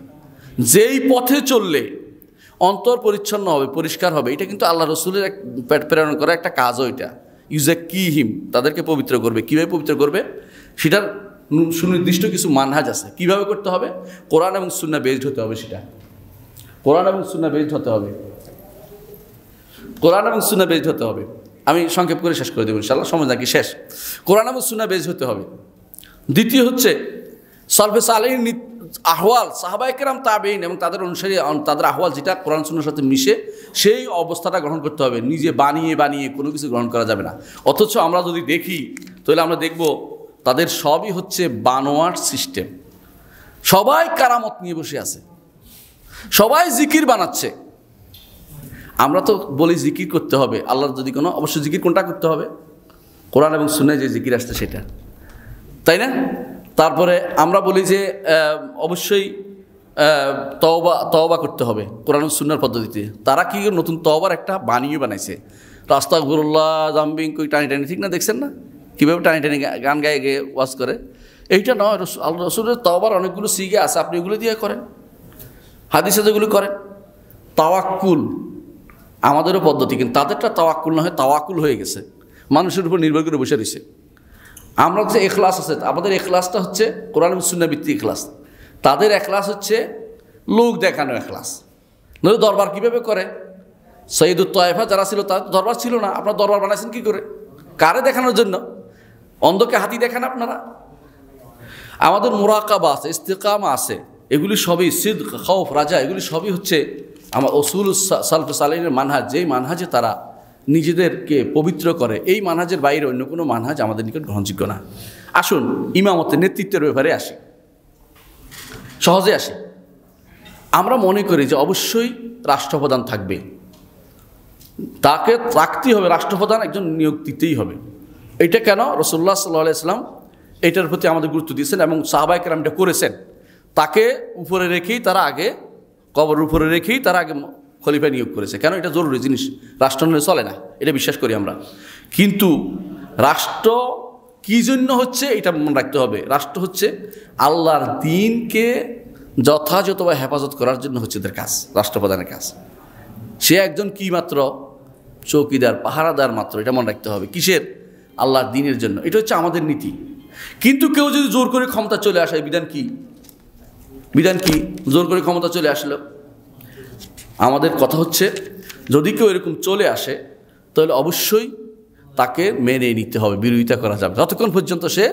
যেই পথে চললে অন্তর পরিচ্ছন্ন হবে, পরিষ্কার হবে, এটা কিন্তু আল্লাহ রসুলের প্রেরণ করা একটা কাজও। এটা ইউজাক্কিহিম, তাদেরকে পবিত্র করবে। কীভাবে পবিত্র করবে সেটার সুনির্দিষ্ট কিছু মানহাজ আছে। কিভাবে করতে হবে? কোরআন এবং সুন্নাহ বেসড হতে হবে। সেটা কোরআন এবং সুন্নাহ বেসড হতে হবে। কোরআন এবং সুন্নাহ বেসড হতে হবে। আমি সংক্ষেপ করে শেষ করে দেবো ইনশাআল্লাহ, সময় নাকি শেষ। কোরআন এবং সুন্নাহ বেসড হতে হবে। দ্বিতীয় হচ্ছে সালফে সালেহিন আহওয়াল, সাহাবায়ে কেরাম, তাবেঈন এবং তাদের অনুসারী, তাদের আহওয়াল যেটা কোরআন সুন্নাহর সাথে মিশে, সেই অবস্থাটা গ্রহণ করতে হবে। নিজে বানিয়ে কোনো কিছু গ্রহণ করা যাবে না। অথচ আমরা যদি দেখি তাহলে আমরা দেখব তাদের সবই হচ্ছে বানোয়াট সিস্টেম। সবাই কারামত নিয়ে বসে আছে, সবাই জিকির বানাচ্ছে। আমরা তো বলি জিকির করতে হবে আল্লাহর যদি কোনো, অবশ্য জিকির কোনটা করতে হবে? কোরআন এবং সুন্নাহয় যে জিকির আসছে সেটা, তাই না? তারপরে আমরা বলি যে অবশ্যই তওবা করতে হবে কোরআন ও সুন্নাহর পদ্ধতিতে। তারা কি নতুন তওবার একটা বানাইছে, আস্তাগফিরুল্লাহ, জাম্বিং কই টানি, ঠিক না? দেখছেন না কীভাবে টানি গান গায়ে গিয়ে ওয়াজ করে? এইটা নয়, আল্লাহ রসুলের তওবার অনেকগুলো সিগে আছে, আপনি এগুলো দিয়ে করেন। হাদিসে যেগুলো করেন তাওয়াক্কুল আমাদেরও পদ্ধতি, কিন্তু তাদেরটা তাওয়াক্কুল না হয় তাওয়াক্কুল হয়ে গেছে, মানুষের উপর নির্ভর করে বসে রয়েছে। আমরা যে এখলাস আছে, আমাদের এখলাসটা হচ্ছে কোরআন এবং সুন্নাহ ভিত্তিক এখলাস। তাদের এখলাস হচ্ছে লোক দেখানো এখলাস। নইলে দরবার কীভাবে করে? সৈয়দুত তয়েফা যারা ছিল তার দরবার ছিল না, আপনার দরবার বানাইছেন কী করে? কারে দেখানোর জন্য? অন্ধকে হাতি দেখান আপনারা। আমাদের মুরাকাবা আছে, ইস্তিকামা আছে, এগুলি সবই সিদক, খাউফ, রাজা, এগুলি সবই হচ্ছে আমার উসুল সালফে সালেহিনের মানহাজ। যেই মানহাজে তারা নিজেদেরকে পবিত্র করে, এই মানহাজের বাইরে অন্য কোনো মানহাজ আমাদের নিকট গ্রহণযোগ্য না। আসুন ইমামতের নেতৃত্বের ব্যাপারে আসি, সহজে আসি। আমরা মনে করি যে অবশ্যই রাষ্ট্রপ্রধান থাকবে, তাকে রাখতেই হবে, রাষ্ট্রপ্রধান একজন নিয়োগ দিতেই হবে। এটা কেন? রাসূলুল্লাহ সাল্লাল্লাহু আলাইহি ওয়াসাল্লাম এটার প্রতি আমাদের গুরুত্ব দিয়েছেন এবং সাহাবায়ে কেরাম এটা করেছেন। তাকে উপরে রেখেই তারা আগে, কবরের উপরে রেখেই তারা আগে খলিফা নিয়োগ করেছে। কেন? এটা জরুরি জিনিস, রাষ্ট্র নিয়ে চলে না, এটা বিশ্বাস করি আমরা। কিন্তু রাষ্ট্র কী জন্য হচ্ছে এটা মনে রাখতে হবে। রাষ্ট্র হচ্ছে আল্লাহর দ্বীনকে যথাযথভাবে হেফাজত করার জন্য হচ্ছে এদের কাজ, রাষ্ট্রপ্রধানের কাজ। সে একজন কি মাত্র? চৌকিদার, পাহারাদার মাত্র। এটা মনে রাখতে হবে। কিসের? আল্লাহর দ্বীনের জন্য। এটা হচ্ছে আমাদের নীতি। কিন্তু কেউ যদি জোর করে ক্ষমতা চলে আসে, বিধান কি? জোর করে ক্ষমতা চলে আসলো। আমাদের কথা হচ্ছে যদি কেউ এরকম চলে আসে তাহলে অবশ্যই তাকে মেনে নিতে হবে, বিরোধিতা করা যাবে যতক্ষণ পর্যন্ত সে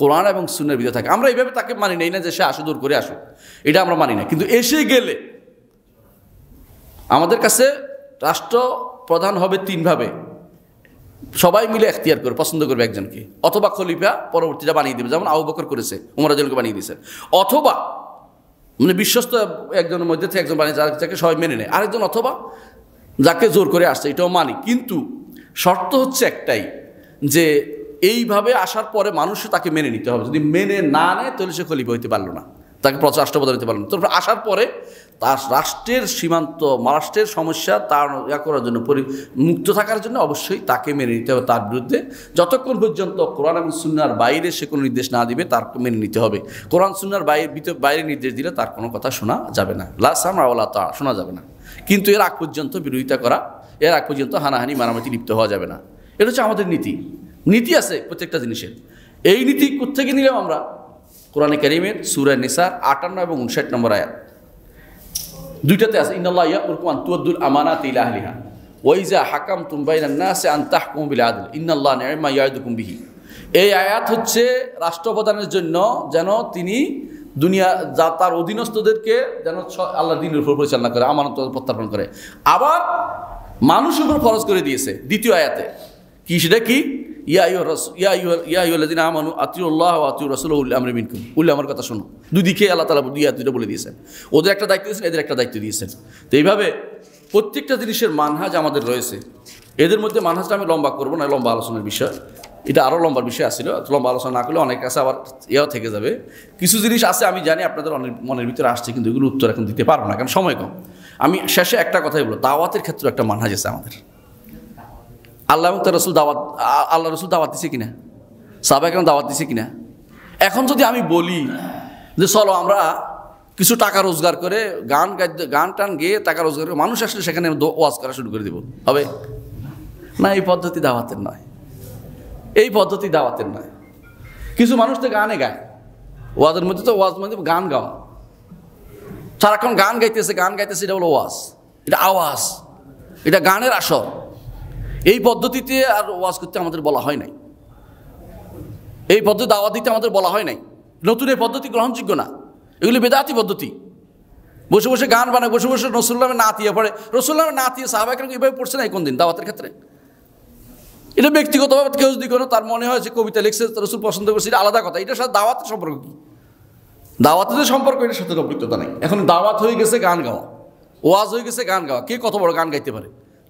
কোরআন এবং সুন্নাহর বিরুদ্ধে থাকে। আমরা এইভাবে তাকে মানি নেই না যে সে আসে জোর করে আসুক, এটা আমরা মানি না। কিন্তু এসে গেলে আমাদের কাছে রাষ্ট্রপ্রধান হবে তিনভাবে। সবাই মিলে এখতিয়ার করে পছন্দ করবে একজনকে, অথবা খলিফা পরবর্তীটা বানিয়ে দেবে, যেমন আবু বকর করেছে, ওমর রাদিয়াল্লাহু আনহু বানিয়ে দিয়েছে। অথবা মানে বিশ্বস্ত একজনের মধ্যে থেকে একজন বানিয়ে, যাকে সবাই মেনে নেয়, আরেকজন, অথবা যাকে জোর করে আসছে, এটাও মানি। কিন্তু শর্ত হচ্ছে একটাই, যে এইভাবে আসার পরে মানুষ তাকে মেনে নিতে হবে। যদি মেনে না নেয় তাহলে সে খলিফা হইতে পারলো না, তাকে রাষ্ট্রপ্রধান হতে পারলো না। তারপর আসার পরে তার রাষ্ট্রের সীমান্ত, রাষ্ট্রের সমস্যা তার করার জন্য, মুক্ত থাকার জন্য অবশ্যই তাকে মেনে নিতে হবে। তার বিরুদ্ধে যতক্ষণ পর্যন্ত কোরআন এবং সুন্নাহর বাইরে সে কোনো নির্দেশ না দিবে তার মেনে নিতে হবে। কোরআন সুন্নাহর বাইরে নির্দেশ দিলে তার কোনো কথা শোনা যাবে না, লা সামআ ওয়ালা তাআ, শোনা যাবে না। কিন্তু এর আগ পর্যন্ত বিরোধিতা করা, এর আগ পর্যন্ত হানাহানি মারামারি লিপ্ত হওয়া যাবে না। এটা হচ্ছে আমাদের নীতি আছে প্রত্যেকটা জিনিসের। এই নীতি কোত্থেকে নিলাম আমরা? কোরআনে কারীমের সূরা নিসার ৫৮ এবং ৫৯ নম্বর আয়াত। দুইটাতে আছে ইন্নাল্লাহ ইয়া'মুরুকুম আন তু'আদ্দুল আমানাতি ইলা আহলিহা ওয়া ইযা হাকামতুম বাইনান নাসি আন তাহকুমু বিল আদল ইন্নাল্লাহা নি'মা ইয়া'ইদুকুম বিহি। এই আয়াত হচ্ছে রাষ্ট্রপ্রধানের জন্য, যেন তিনি দুনিয়া যা তার অধীনস্থদেরকে যেন আল্লাহর দ্বীনের উপর পরিচালনা করে, আমানত প্রত্যার্পণ করে। আবার মানুষের উপর ফরজ করে দিয়েছে দ্বিতীয় আয়াতে। কি সেটা কি? ইয়া আইয়ুহাল্লাযীনা আমানু আতিউল্লাহ ওয়া আতিউর রাসূলাহু উলিল আমরি মিনকুম। উল্লে আমার কথা শোনো। দুই দিকে আল্লাহ তাআলা দুই আয়াতে বলে দিয়েছেন। ওদের একটা দায়িত্ব দিয়েছেন, এদের একটা দায়িত্ব দিয়েছেন। তো এইভাবে প্রত্যেকটা জিনিসের মানহাজ আমাদের রয়েছে। এদের মধ্যে মানহাজটা আমি লম্বা করবো না, লম্বা আলোচনার বিষয়, এটা আরও লম্বার বিষয় আসছিল। লম্বা আলোচনা না করলে অনেক কাছে আবার ইয়েও থেকে যাবে। কিছু জিনিস আছে আমি জানি আপনাদের অনেক মনের ভিতরে আসছে, কিন্তু এগুলো উত্তর এখন দিতে পারবো না, কারণ সময় কম। আমি শেষে একটা কথাই বলবো, দাওয়াতের ক্ষেত্রে একটা মানহাজ আছে আমাদের। আল্লাহ এবং তার রসুল দাওয়াত, আল্লাহ রসুল দাওয়াত দিছে কিনা, সাহাবায়ে কেরাম দাওয়াত দিছে কিনা। এখন যদি আমি বলি যে চলো আমরা কিছু টাকা রোজগার করে গান টান গেয়ে টাকা রোজগার করে মানুষ আসলে সেখানে ওয়াজ করা শুরু করে দেব, হবে না? এই পদ্ধতি দাওয়াতের নয়, এই পদ্ধতি দাওয়াতের নয়। কিছু মানুষ তো গানে গায়, ওয়াজের মধ্যে তো ওয়াজ মধ্যে গান গাওয়া, সারাক্ষণ গান গাইতেছে, এটা হলো ওয়াজ, এটা আওয়াজ, এটা গানের আসর। এই পদ্ধতিতে আর ওয়াজ করতে আমাদের বলা হয় নাই, এই পদ্ধতি দাওয়াত দিতে আমাদের বলা হয় নাই। নতুন এই পদ্ধতি গ্রহণযোগ্য না, এগুলি বেদাতি পদ্ধতি। বসে বসে গান বানায়, বসে বসে রাসূলুল্লাহর নাতিয়ে পড়ে, রাসূলুল্লাহর নাতিয়ে সাহাবায়ে কেরাম এভাবে পড়ছে না কোন দিন দাওয়াতের ক্ষেত্রে? এটা ব্যক্তিগতভাবে কেউ যদি কোনো তার মনে হয় যে কবিতা লিখছে, রসুল পছন্দ করছে, এটা আলাদা কথা। এটার সাথে দাওয়াতের সম্পর্ক কি? দাওয়াতের যে সম্পর্ক, এটার সাথে অভিজ্ঞতা নেই। এখন দাওয়াত হয়ে গেছে গান গাওয়া, ওয়াজ হয়ে গেছে গান গাওয়া। কে কত বড় গান গাইতে পারে?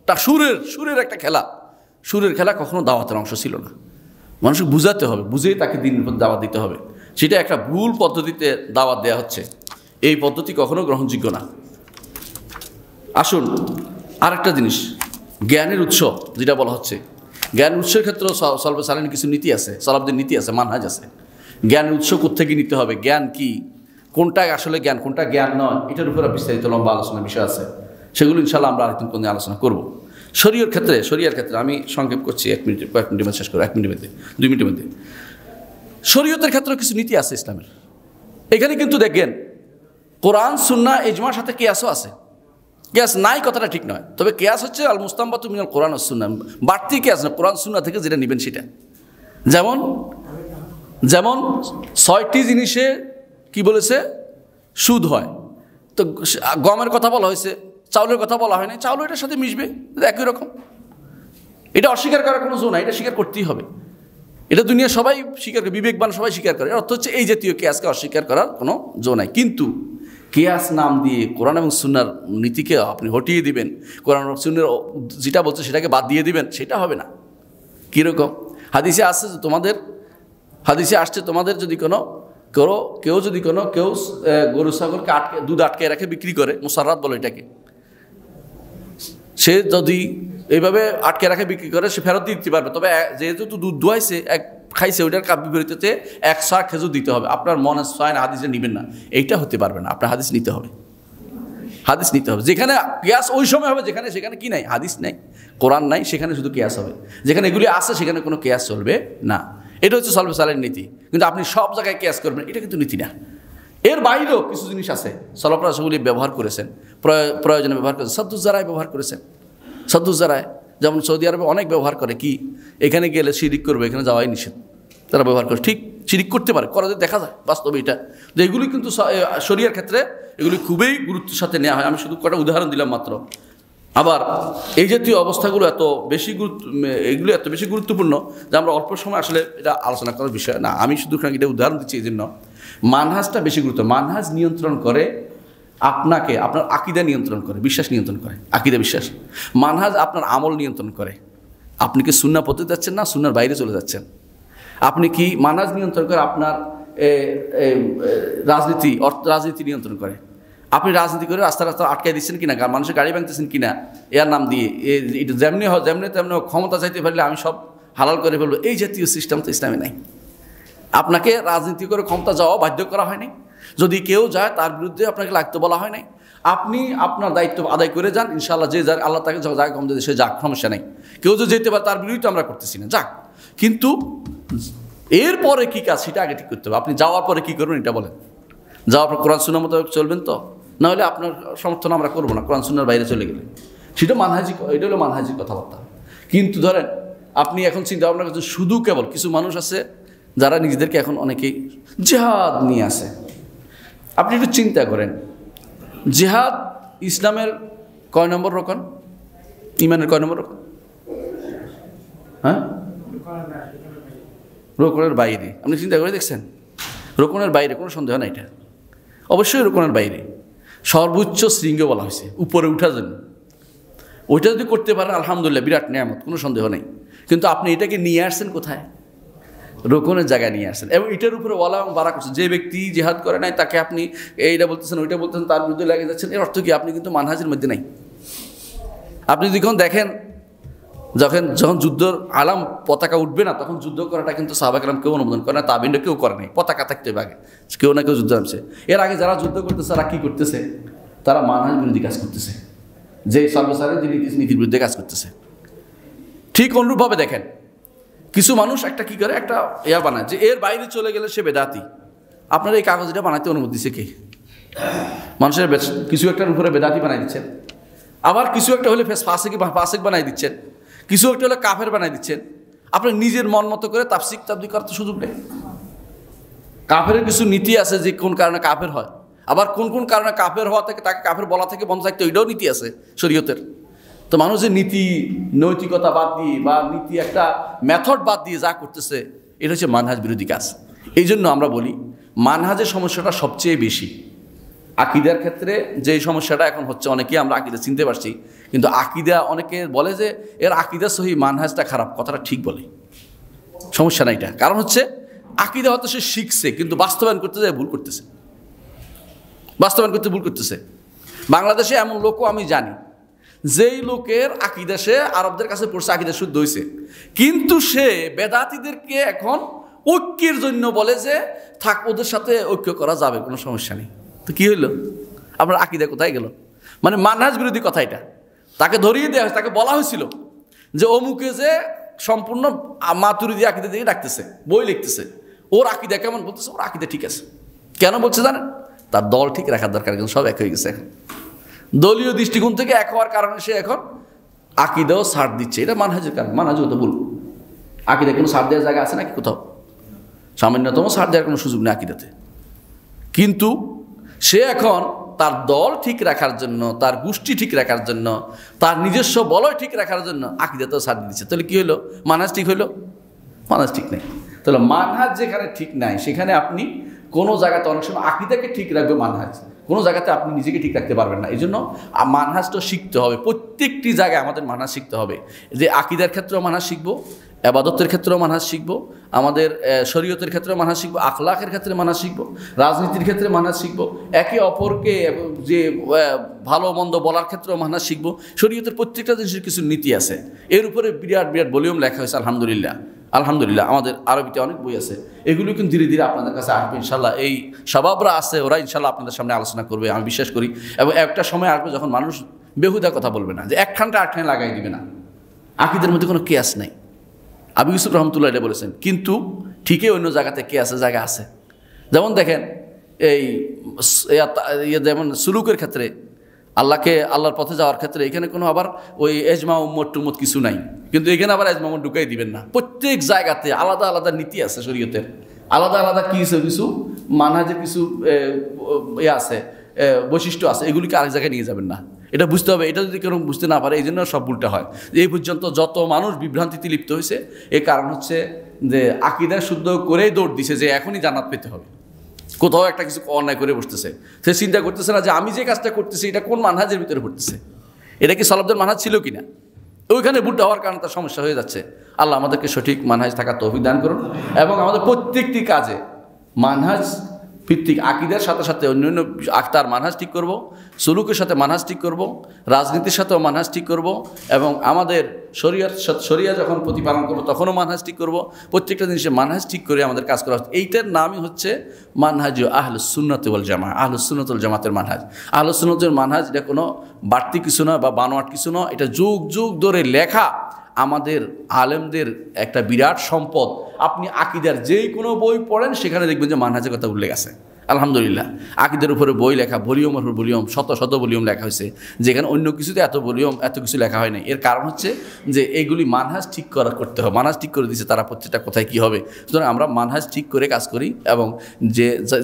তা সুরের একটা খেলা, সুরের খেলা কখনো দাওয়াতের অংশ ছিল না। মানুষকে বুঝাতে হবে, বুঝেই তাকে দিনের পর দাওয়াত দিতে হবে। সেটা একটা ভুল পদ্ধতিতে দাওয়াত দেওয়া হচ্ছে, এই পদ্ধতি কখনো গ্রহণযোগ্য না। আসুন আরেকটা জিনিস, জ্ঞানের উৎস যেটা বলা হচ্ছে, জ্ঞানের উৎসের ক্ষেত্রেও সলবে সালানের কিছু নীতি আছে, সলাফদের নীতি আছে, মানহাজ আছে। জ্ঞানের উৎস কোত্থেকে নিতে হবে, জ্ঞান কি, কোনটা আসলে জ্ঞান, কোনটা জ্ঞান নয়, এটার উপরে বিস্তারিত লম্বা আলোচনার বিষয় আছে। সেগুলো ইনশাআল্লাহ আমরা আরেকদিন কোন আলোচনা করবো। শরীয়র ক্ষেত্রে আমি সংক্ষেপ করছি, কয়েক মিনিটের শেষ করবো, 1 মিনিটের মধ্যে, 2 মিনিটের মধ্যে। শরীয়তের ক্ষেত্রে কিছু নীতি আছে ইসলামের। এখানে কিন্তু দেখেন কোরআন সুন্নাহ ইজমার সাথে কিয়াসও আছে। কিয়াস নাই কথাটা ঠিক নয়, তবে কিয়াস হচ্ছে আল মুস্তামবাতু মিনাল কোরআন ওয়াস সুন্নাহ, বাড়তি কিয়াস না, কোরআন সুন্নাহ থেকে যেটা নেবেন সেটা। যেমন 6টি জিনিসে কি বলেছে সুদ হয়, তো গমের কথা বলা হয়েছে, চাউলের কথা বলা হয় না, চাউল এটার সাথে মিশবে, একই রকম। এটা অস্বীকার করার কোনো জো নাই, এটা স্বীকার করতেই হবে। এটা দুনিয়া সবাই স্বীকার করে, বিবেকবান সবাই স্বীকার করে। অর্থ হচ্ছে এই জাতীয় কিয়াসকে অস্বীকার করার কোনো জো নাই। কিন্তু কিয়াস নাম দিয়ে কোরআন এবং সুন্নাহর নীতিকে আপনি হটিয়ে দিবেন, কোরআন এবং সুন্নাহর যেটা বলছে সেটাকে বাদ দিয়ে দিবেন, সেটা হবে না। কীরকম? হাদিসে আসছে তোমাদের যদি কেউ গরু ছাগলকে দুধ আটকে রাখে বিক্রি করে, মুসাররাত বলে এটাকে, সে যদি এইভাবে আটকে রাখে বিক্রি করে, সে ফেরত দিতে পারবে। তবে যেহেতু দুধ দোয়াইছে, খাইছে, ওইটার বিপরীতে 100 খেজুর দিতে হবে। আপনার মনে হয় না হাদিসে নেবেন না, এইটা হতে পারবে না। আপনার হাদিস নিতে হবে, যেখানে কিয়াস ওই সময় হবে সেখানে কি নাই, হাদিস নাই, কোরআন নাই, সেখানে শুধু কিয়াস হবে। যেখানে এগুলি আছে সেখানে কোনো কিয়াস চলবে না। এটা হচ্ছে সলবে সালের নীতি। কিন্তু আপনি সব জায়গায় কিয়াস করবেন, এটা কিন্তু নীতি না। এর বাইরেও কিছু জিনিস আছে সালাফরা সেগুলি ব্যবহার করেছেন, প্রয়োজনে ব্যবহার করেছেন। সাদ্দুজ্জারায় ব্যবহার করেছেন, সাদ্দুজ্জারায় যেমন সৌদি আরবে অনেক ব্যবহার করে। কি, এখানে গেলে শিরিক করবে, এখানে যাওয়াই নিষেধ, তারা ব্যবহার করে। ঠিক, শিরিক করতে পারে, করা দেখা যায় বাস্তবে এটা। যে এগুলি কিন্তু শরিয়ার ক্ষেত্রে এগুলি খুবই গুরুত্বের সাথে নেওয়া হয়। আমি শুধু কটা উদাহরণ দিলাম মাত্র। আবার এই জাতীয় অবস্থাগুলো এত বেশি গুরুত্বপূর্ণ যে আমরা অল্প সময় আসলে এটা আলোচনা করার বিষয় না। আমি শুধু এটা উদাহরণ দিচ্ছি এই জন্য, মানহাজটা বেশি গুরুত্ব। মানহাজ নিয়ন্ত্রণ করে আপনাকে, আপনার আকীদা নিয়ন্ত্রণ করে, বিশ্বাস নিয়ন্ত্রণ করে, আকীদা বিশ্বাস। মানহাজ আপনার আমল নিয়ন্ত্রণ করে। আপনি কি সুন্নাহ পথে যাচ্ছেন না সুন্নাহর বাইরে চলে যাচ্ছেন? আপনি কি মানহাজ নিয়ন্ত্রণ করে আপনার রাজনীতি নিয়ন্ত্রণ করে। আপনি রাজনীতি করে রাস্তা আটকাই দিচ্ছেন কিনা, মানুষের গাড়ি ভাঙতেছেন কিনা এর নাম দিয়ে, এটা যেমনি তেমনি ক্ষমতা চাইতে পারলে আমি সব হালাল করে ফেলবো, এই জাতীয় সিস্টেম তো ইসলামে নাই। আপনাকে রাজনীতি করে ক্ষমতা যাওয়া বাধ্য করা হয়নি। যদি কেউ যায় তার বিরুদ্ধে আপনাকে লাগতে বলা হয় নাই। আপনি আপনার দায়িত্ব আদায় করে যান, ইনশাআল্লাহ যে যাক আল্লাহ তাকে যাক ক্ষমতা দিয়ে সে যাক, সমস্যা নেই। কেউ যদি যেতে পারে তার বিরুদ্ধে আমরা করতেছি না, যাক। কিন্তু এরপরে কী কাজ সেটা আগে ঠিক করতে হবে। আপনি যাওয়ার পরে কী করবেন এটা বলেন। যাওয়ার পর কোরআন সুন্নাহ মতো চলবেন তো? না হলে আপনার সমর্থন আমরা করবো না কোরআন সুন্নাহর বাইরে চলে গেলে। সেটা মানহাজি, এটা হলো মানহাজির কথাবার্তা। কিন্তু ধরেন আপনি এখন চিন্তা ভাবনা করছেন শুধু কেবল কিছু মানুষ আছে যারা নিজেদেরকে এখন অনেকেই জিহাদ নিয়ে আসে। আপনি একটু চিন্তা করেন, জিহাদ ইসলামের কয় নম্বর রকম, ইমানের কয় নম্বর রকম? হ্যাঁ, রোকনের বাইরে। আপনি চিন্তা করে দেখছেন, রোকনের বাইরে, কোনো সন্দেহ নাই, এটা অবশ্যই রোকনের বাইরে। সর্বোচ্চ শৃঙ্গ বলা হয়েছে উপরে উঠার জন্য। ওইটা যদি করতে পারেন আলহামদুলিল্লাহ, বিরাট নিয়ামত, কোনো সন্দেহ নেই। কিন্তু আপনি এটাকে নিয়ে আসছেন কোথায়? রোকনের জায়গায় নিয়ে আসছেন। এবং এটার উপরে ওয়ালা এবং বারা করছেন। যে ব্যক্তি জিহাদ করে নাই তাকে আপনি এইটা বলতেছেন, ওইটা বলতেছেন, তার বিরুদ্ধে লেগে যাচ্ছেন। এর অর্থ কি? আপনি কিন্তু মানহাজের মধ্যে নাই। আপনি যখন দেখেন যখন যুদ্ধর আলাম পতাকা উঠবে না, তখন যুদ্ধ করাটা কিন্তু সাহাবা কেরাম কেউ অনুমোদন করে না, তাবিনরা কেউ করে নাই। পতাকা থাকতে হবে আগে, কেউ না কেউ যুদ্ধ নামছে। এর আগে যারা যুদ্ধ করতেছে তারা কী করতেছে? তারা মানহাজ বিরোধী কাজ করতেছে, যে সর্বসারের যে নীতির বিরুদ্ধে কাজ করতেছে। ঠিক অনুরূপভাবে দেখেন কিছু মানুষ একটা কি করে, একটা ইয়া বানায় যে এর বাইরে চলে গেলে সে বেদাতি। আপনারা এই কাগজটা বানাতে অনুমতি দিচ্ছে কে? মানুষের কিছু একটার উপরে বেদাতি বানাই দিচ্ছেন, আবার কিছু একটা হলে ফাসিক বানাই দিচ্ছেন, কিছু একটা হলে কাফের বানাই দিচ্ছেন। আপনি নিজের মন মতো করে তাবদীল করার তো সুযোগ নেই। কাফের কিছু নীতি আছে যে কোন কারণে কাফের হয়, আবার কোন কোন কারণে কাফের হওয়া থেকে তাকে কাফের বলা থেকে বন্ধ থাকতে, ওইটাও নীতি আছে শরীয়তের। তো মানুষ যে নীতি নৈতিকতা বাদ দিয়ে বা নীতি একটা মেথড বাদ দিয়ে যা করতেছে, এটা হচ্ছে মানহাজ বিরোধী কাজ। এই জন্য আমরা বলি মানহাজের সমস্যাটা সবচেয়ে বেশি। আকিদার ক্ষেত্রে যে সমস্যাটা এখন হচ্ছে, অনেকেই আমরা আকিদা চিনতে পারছি, কিন্তু আকিদা অনেকে বলে যে এর আকিদা সহি, মানহাজটা খারাপ। কথাটা ঠিক বলে, সমস্যা নাই এটা। কারণ হচ্ছে আকিদা হয়তো সে শিখছে, কিন্তু বাস্তবায়ন করতে যায় ভুল করতেছে, বাস্তবায়ন করতে ভুল করতেছে। বাংলাদেশে এমন লোকও আমি জানি, যেই লোকের আকিদা সে আরবদের কাছে পড়ছে, আকিদা শুদ্ধ হয়েছে, কিন্তু সে বেদাতীদেরকে এখন ঐক্যের জন্য বলে যে থাক, ওদের সাথে ঐক্য করা যাবে, কোনো সমস্যা নেই। তো কি হইল? আপনার আকিদা কোথায় গেল? মানে মানহাজ বিরোধী কথা এটা। তাকে ধরিয়ে দেওয়া হয়েছে, তাকে বলা হয়েছিল যে অমুকে যে সম্পূর্ণ মাতুরিদি আকিদা দিয়ে ডাকতেছে, বই লিখতেছে, ওর আকিদা কেমন? বলতেছে ওর আকিদা ঠিক আছে। কেন বলছে জানেন? তার দল ঠিক রাখার দরকার, কিন্তু সব এক হয়ে গেছে এখন। দলীয় দৃষ্টিকোণ থেকে এক হওয়ার কারণে সে এখন আকিদাও ছাড় দিচ্ছে। এটা মানহাজের কারণ। মানহাজ তো ভুল। আকিদা কোনো ছাড় দেওয়ার জায়গা আছে নাকি কোথাও? সামান্যতম ছাড় দেওয়ার কোনো সুযোগ নেই আকিদাতে। কিন্তু সে এখন তার দল ঠিক রাখার জন্য, তার গোষ্ঠী ঠিক রাখার জন্য, তার নিজস্ব বলয় ঠিক রাখার জন্য আকিদাতেও ছাড় দিচ্ছে। তাহলে কি হলো? মানহাজ ঠিক হইলো? মানহাজ ঠিক নেই। তাহলে মানহাজ যেখানে ঠিক নাই, সেখানে আপনি কোনো জায়গাতে, অনেক সময় আকিদাকে ঠিক রাখবে মানহাজ, কোনো জায়গাতে আপনি নিজেকে ঠিক রাখতে পারবেন না। এই জন্য মানহাজটা শিখতে হবে। প্রত্যেকটি জায়গায় আমাদের মানহাজ শিখতে হবে। যে আকিদার ক্ষেত্রেও মানহাজ শিখবো, ইবাদতের ক্ষেত্রেও মানহাজ শিখবো, আমাদের শরীয়তের ক্ষেত্রে মানহাজ শিখবো, আখলাকের ক্ষেত্রে মানহাজ শিখবো, রাজনীতির ক্ষেত্রে মানহাজ শিখবো, একে অপরকে যে ভালো মন্দ বলার ক্ষেত্রেও মানহাজ শিখবো। শরীয়তের প্রত্যেকটা জিনিসের কিছু নীতি আছে। এর উপরে বিরাট বিরাট ভলিউম লেখা হয়েছে। আলহামদুলিল্লাহ, আলহামদুলিল্লাহ আমাদের আরবিতে অনেক বই আছে। এগুলো কিন্তু ধীরে ধীরে আপনাদের কাছে আসবে ইনশাল্লাহ। এই শাবাবরা আছে, ওরা ইনশাল্লাহ আপনাদের সামনে আলোচনা করবে, আমি বিশ্বাস করি। এবং একটা সময় আসবে যখন মানুষ বেহুদা কথা বলবে না, যে একখানটা আটখানে লাগাই দিবে না। আকিদের মধ্যে কোনো কেয়াস নাই। আবু ইউসুফ রহমতুল্লাহ এটা বলেছেন। কিন্তু ঠিকই অন্য জায়গাতে কেয়াসের জায়গা আছে। যেমন দেখেন এই যেমন সুলুকের ক্ষেত্রে, আল্লাহর পথে যাওয়ার ক্ষেত্রে, এখানে কোনো আবার ওই এজমা উম্মত টুম্মত কিছু নাই। কিন্তু এখানে আবার এজমা উম্মত ঢুকাই দিবেন না। প্রত্যেক জায়গাতে আলাদা আলাদা নীতি আছে শরীয়তের, আলাদা আলাদা কিছু মানহাজের কিছু আছে, বৈশিষ্ট্য আছে। এগুলিকে আরেক জায়গায় নিয়ে যাবেন না। এটা বুঝতে হবে। এটা যদি কেউ বুঝতে না পারে, এই জন্য সব উল্টা হয়। এই পর্যন্ত যত মানুষ বিভ্রান্তিতে লিপ্ত হয়েছে, এর কারণ হচ্ছে যে আকিদা শুদ্ধ করেই দৌড় দিছে যে এখনই জান্নাত পেতে হবে। কোথাও একটা কিছু অন্যায় করে বসতেছে, সে চিন্তা করতেছে না যে আমি যে কাজটা করতেছি এটা কোন মানহাজের ভিতরে পড়তেছে, এটা কি সালাফদের মানহাজ ছিল কিনা। ওইখানে ভুলটা হওয়ার কারণে তার সমস্যা হয়ে যাচ্ছে। আল্লাহ আমাদেরকে সঠিক মানহাজ থাকার তৌফিক দান করুন, এবং আমাদের প্রত্যেকটি কাজে মানহাজ ভিত্তিক আকিদার সাথে সাথে অন্যান্য তার মানহাজ ঠিক করব, সুলুকের সাথে মানহাজ ঠিক করব, রাজনীতির সাথেও মানহাজ ঠিক করব, এবং আমাদের শরিয়া যখন প্রতিপালন করব তখনও মানহাজ ঠিক করব। প্রত্যেকটা জিনিসে মানহাজ ঠিক করে আমাদের কাজ করা হচ্ছে। এইটার নামই হচ্ছে মানহাজ আহলুস সুন্নাত ওয়াল জামাত। আহলুস সুন্নাত ওয়াল জামাতের মানহাজ, আহলুস সুন্নাতের মানহাজ। এটা কোনো বাড়তি কিছু নয় বা বানোয়াট কিছু নয়। এটা যুগ যুগ ধরে লেখা আমাদের আলেমদের একটা বিরাট সম্পদ। আপনি আকিদার যেই কোনো বই পড়েন সেখানে দেখবেন যে মানহাজের কথা উল্লেখ আছে। আলহামদুলিল্লাহ। আকীদার উপরে বই লেখা, ভলিউমের উপর ভলিউম, শত শত ভলিউম লেখা হয়েছে, যেখানে অন্য কিছুতে এত ভলিউম এত কিছু লেখা হয় না। এর কারণ হচ্ছে যে এইগুলি মানহাজ ঠিক করতে হবে, মানহাজ ঠিক করে দিয়েছে তারা প্রত্যেকটা কোথায় কী হবে। সুতরাং আমরা মানহাজ ঠিক করে কাজ করি এবং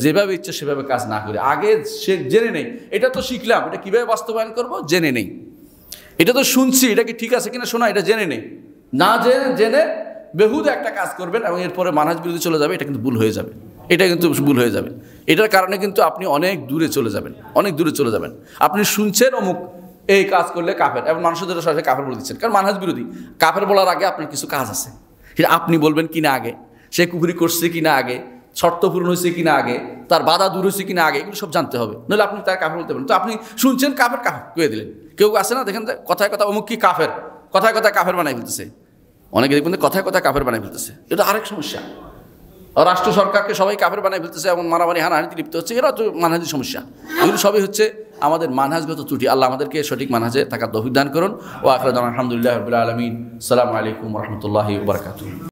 যেভাবে ইচ্ছে সেভাবে কাজ না করি। আগে সে জেনে নেই, এটা তো শিখলাম, এটা কীভাবে বাস্তবায়ন করব জেনে নেই, এটা তো শুনছি, এটা কি ঠিক আছে কিনা শোনা, এটা জেনে নেই। না জেনে বেহুদা একটা কাজ করবেন এবং এরপরে মানহাজ বিরোধী চলে যাবে, এটা কিন্তু ভুল হয়ে যাবে, এটা কিন্তু ভুল হয়ে যাবে। এটার কারণে কিন্তু আপনি অনেক দূরে চলে যাবেন, অনেক দূরে চলে যাবেন। আপনি শুনছেন অমুক এই কাজ করলে কাফের, এবং মানুষদের সরাসরি কাফের বলে দিচ্ছেন, কারণ মানহাজ বিরোধী। কাফের বলার আগে আপনার কিছু কাজ আছে, সেটা আপনি বলবেন কিনা আগে, সে কুফরি করছে কিনা আগে, শর্ত পূরণ হয়েছে কিনা আগে, তার বাধা দূর হয়েছে কিনা আগে, এগুলো সব জানতে হবে, নইলে আপনি তার কাফের বলতে পারেন। তো আপনি শুনছেন কাফের কয়ে দিলেন। কেউ আছে না দেখেন কথায় কথা অমুক কি কাফের, কথায় কথায় কাফের বানাই ফেলতেছে, অনেকে দেখবেন কথায় কথায় কাফের বানাই ফেলতেছে, এটা আরেক সমস্যা। রাষ্ট্র সরকারকে সবাই কাফের বানাই ফেলতেছে এবং মারামারি হানাহানিতে লিপ্ত হচ্ছে, এরা তো মানহাজি সমস্যা। এগুলো সবই হচ্ছে আমাদের মানহাজগত ত্রুটি। আল্লাহ আমাদেরকে সঠিক মানহাজে থাকার তৌফিক দান করুন। ও আখিরাত আলহামদুলিল্লাহি রাব্বিল আলামিন। আসসালামু আলাইকুম ওয়া রাহমাতুল্লাহি ওয়া বারাকাতুহু।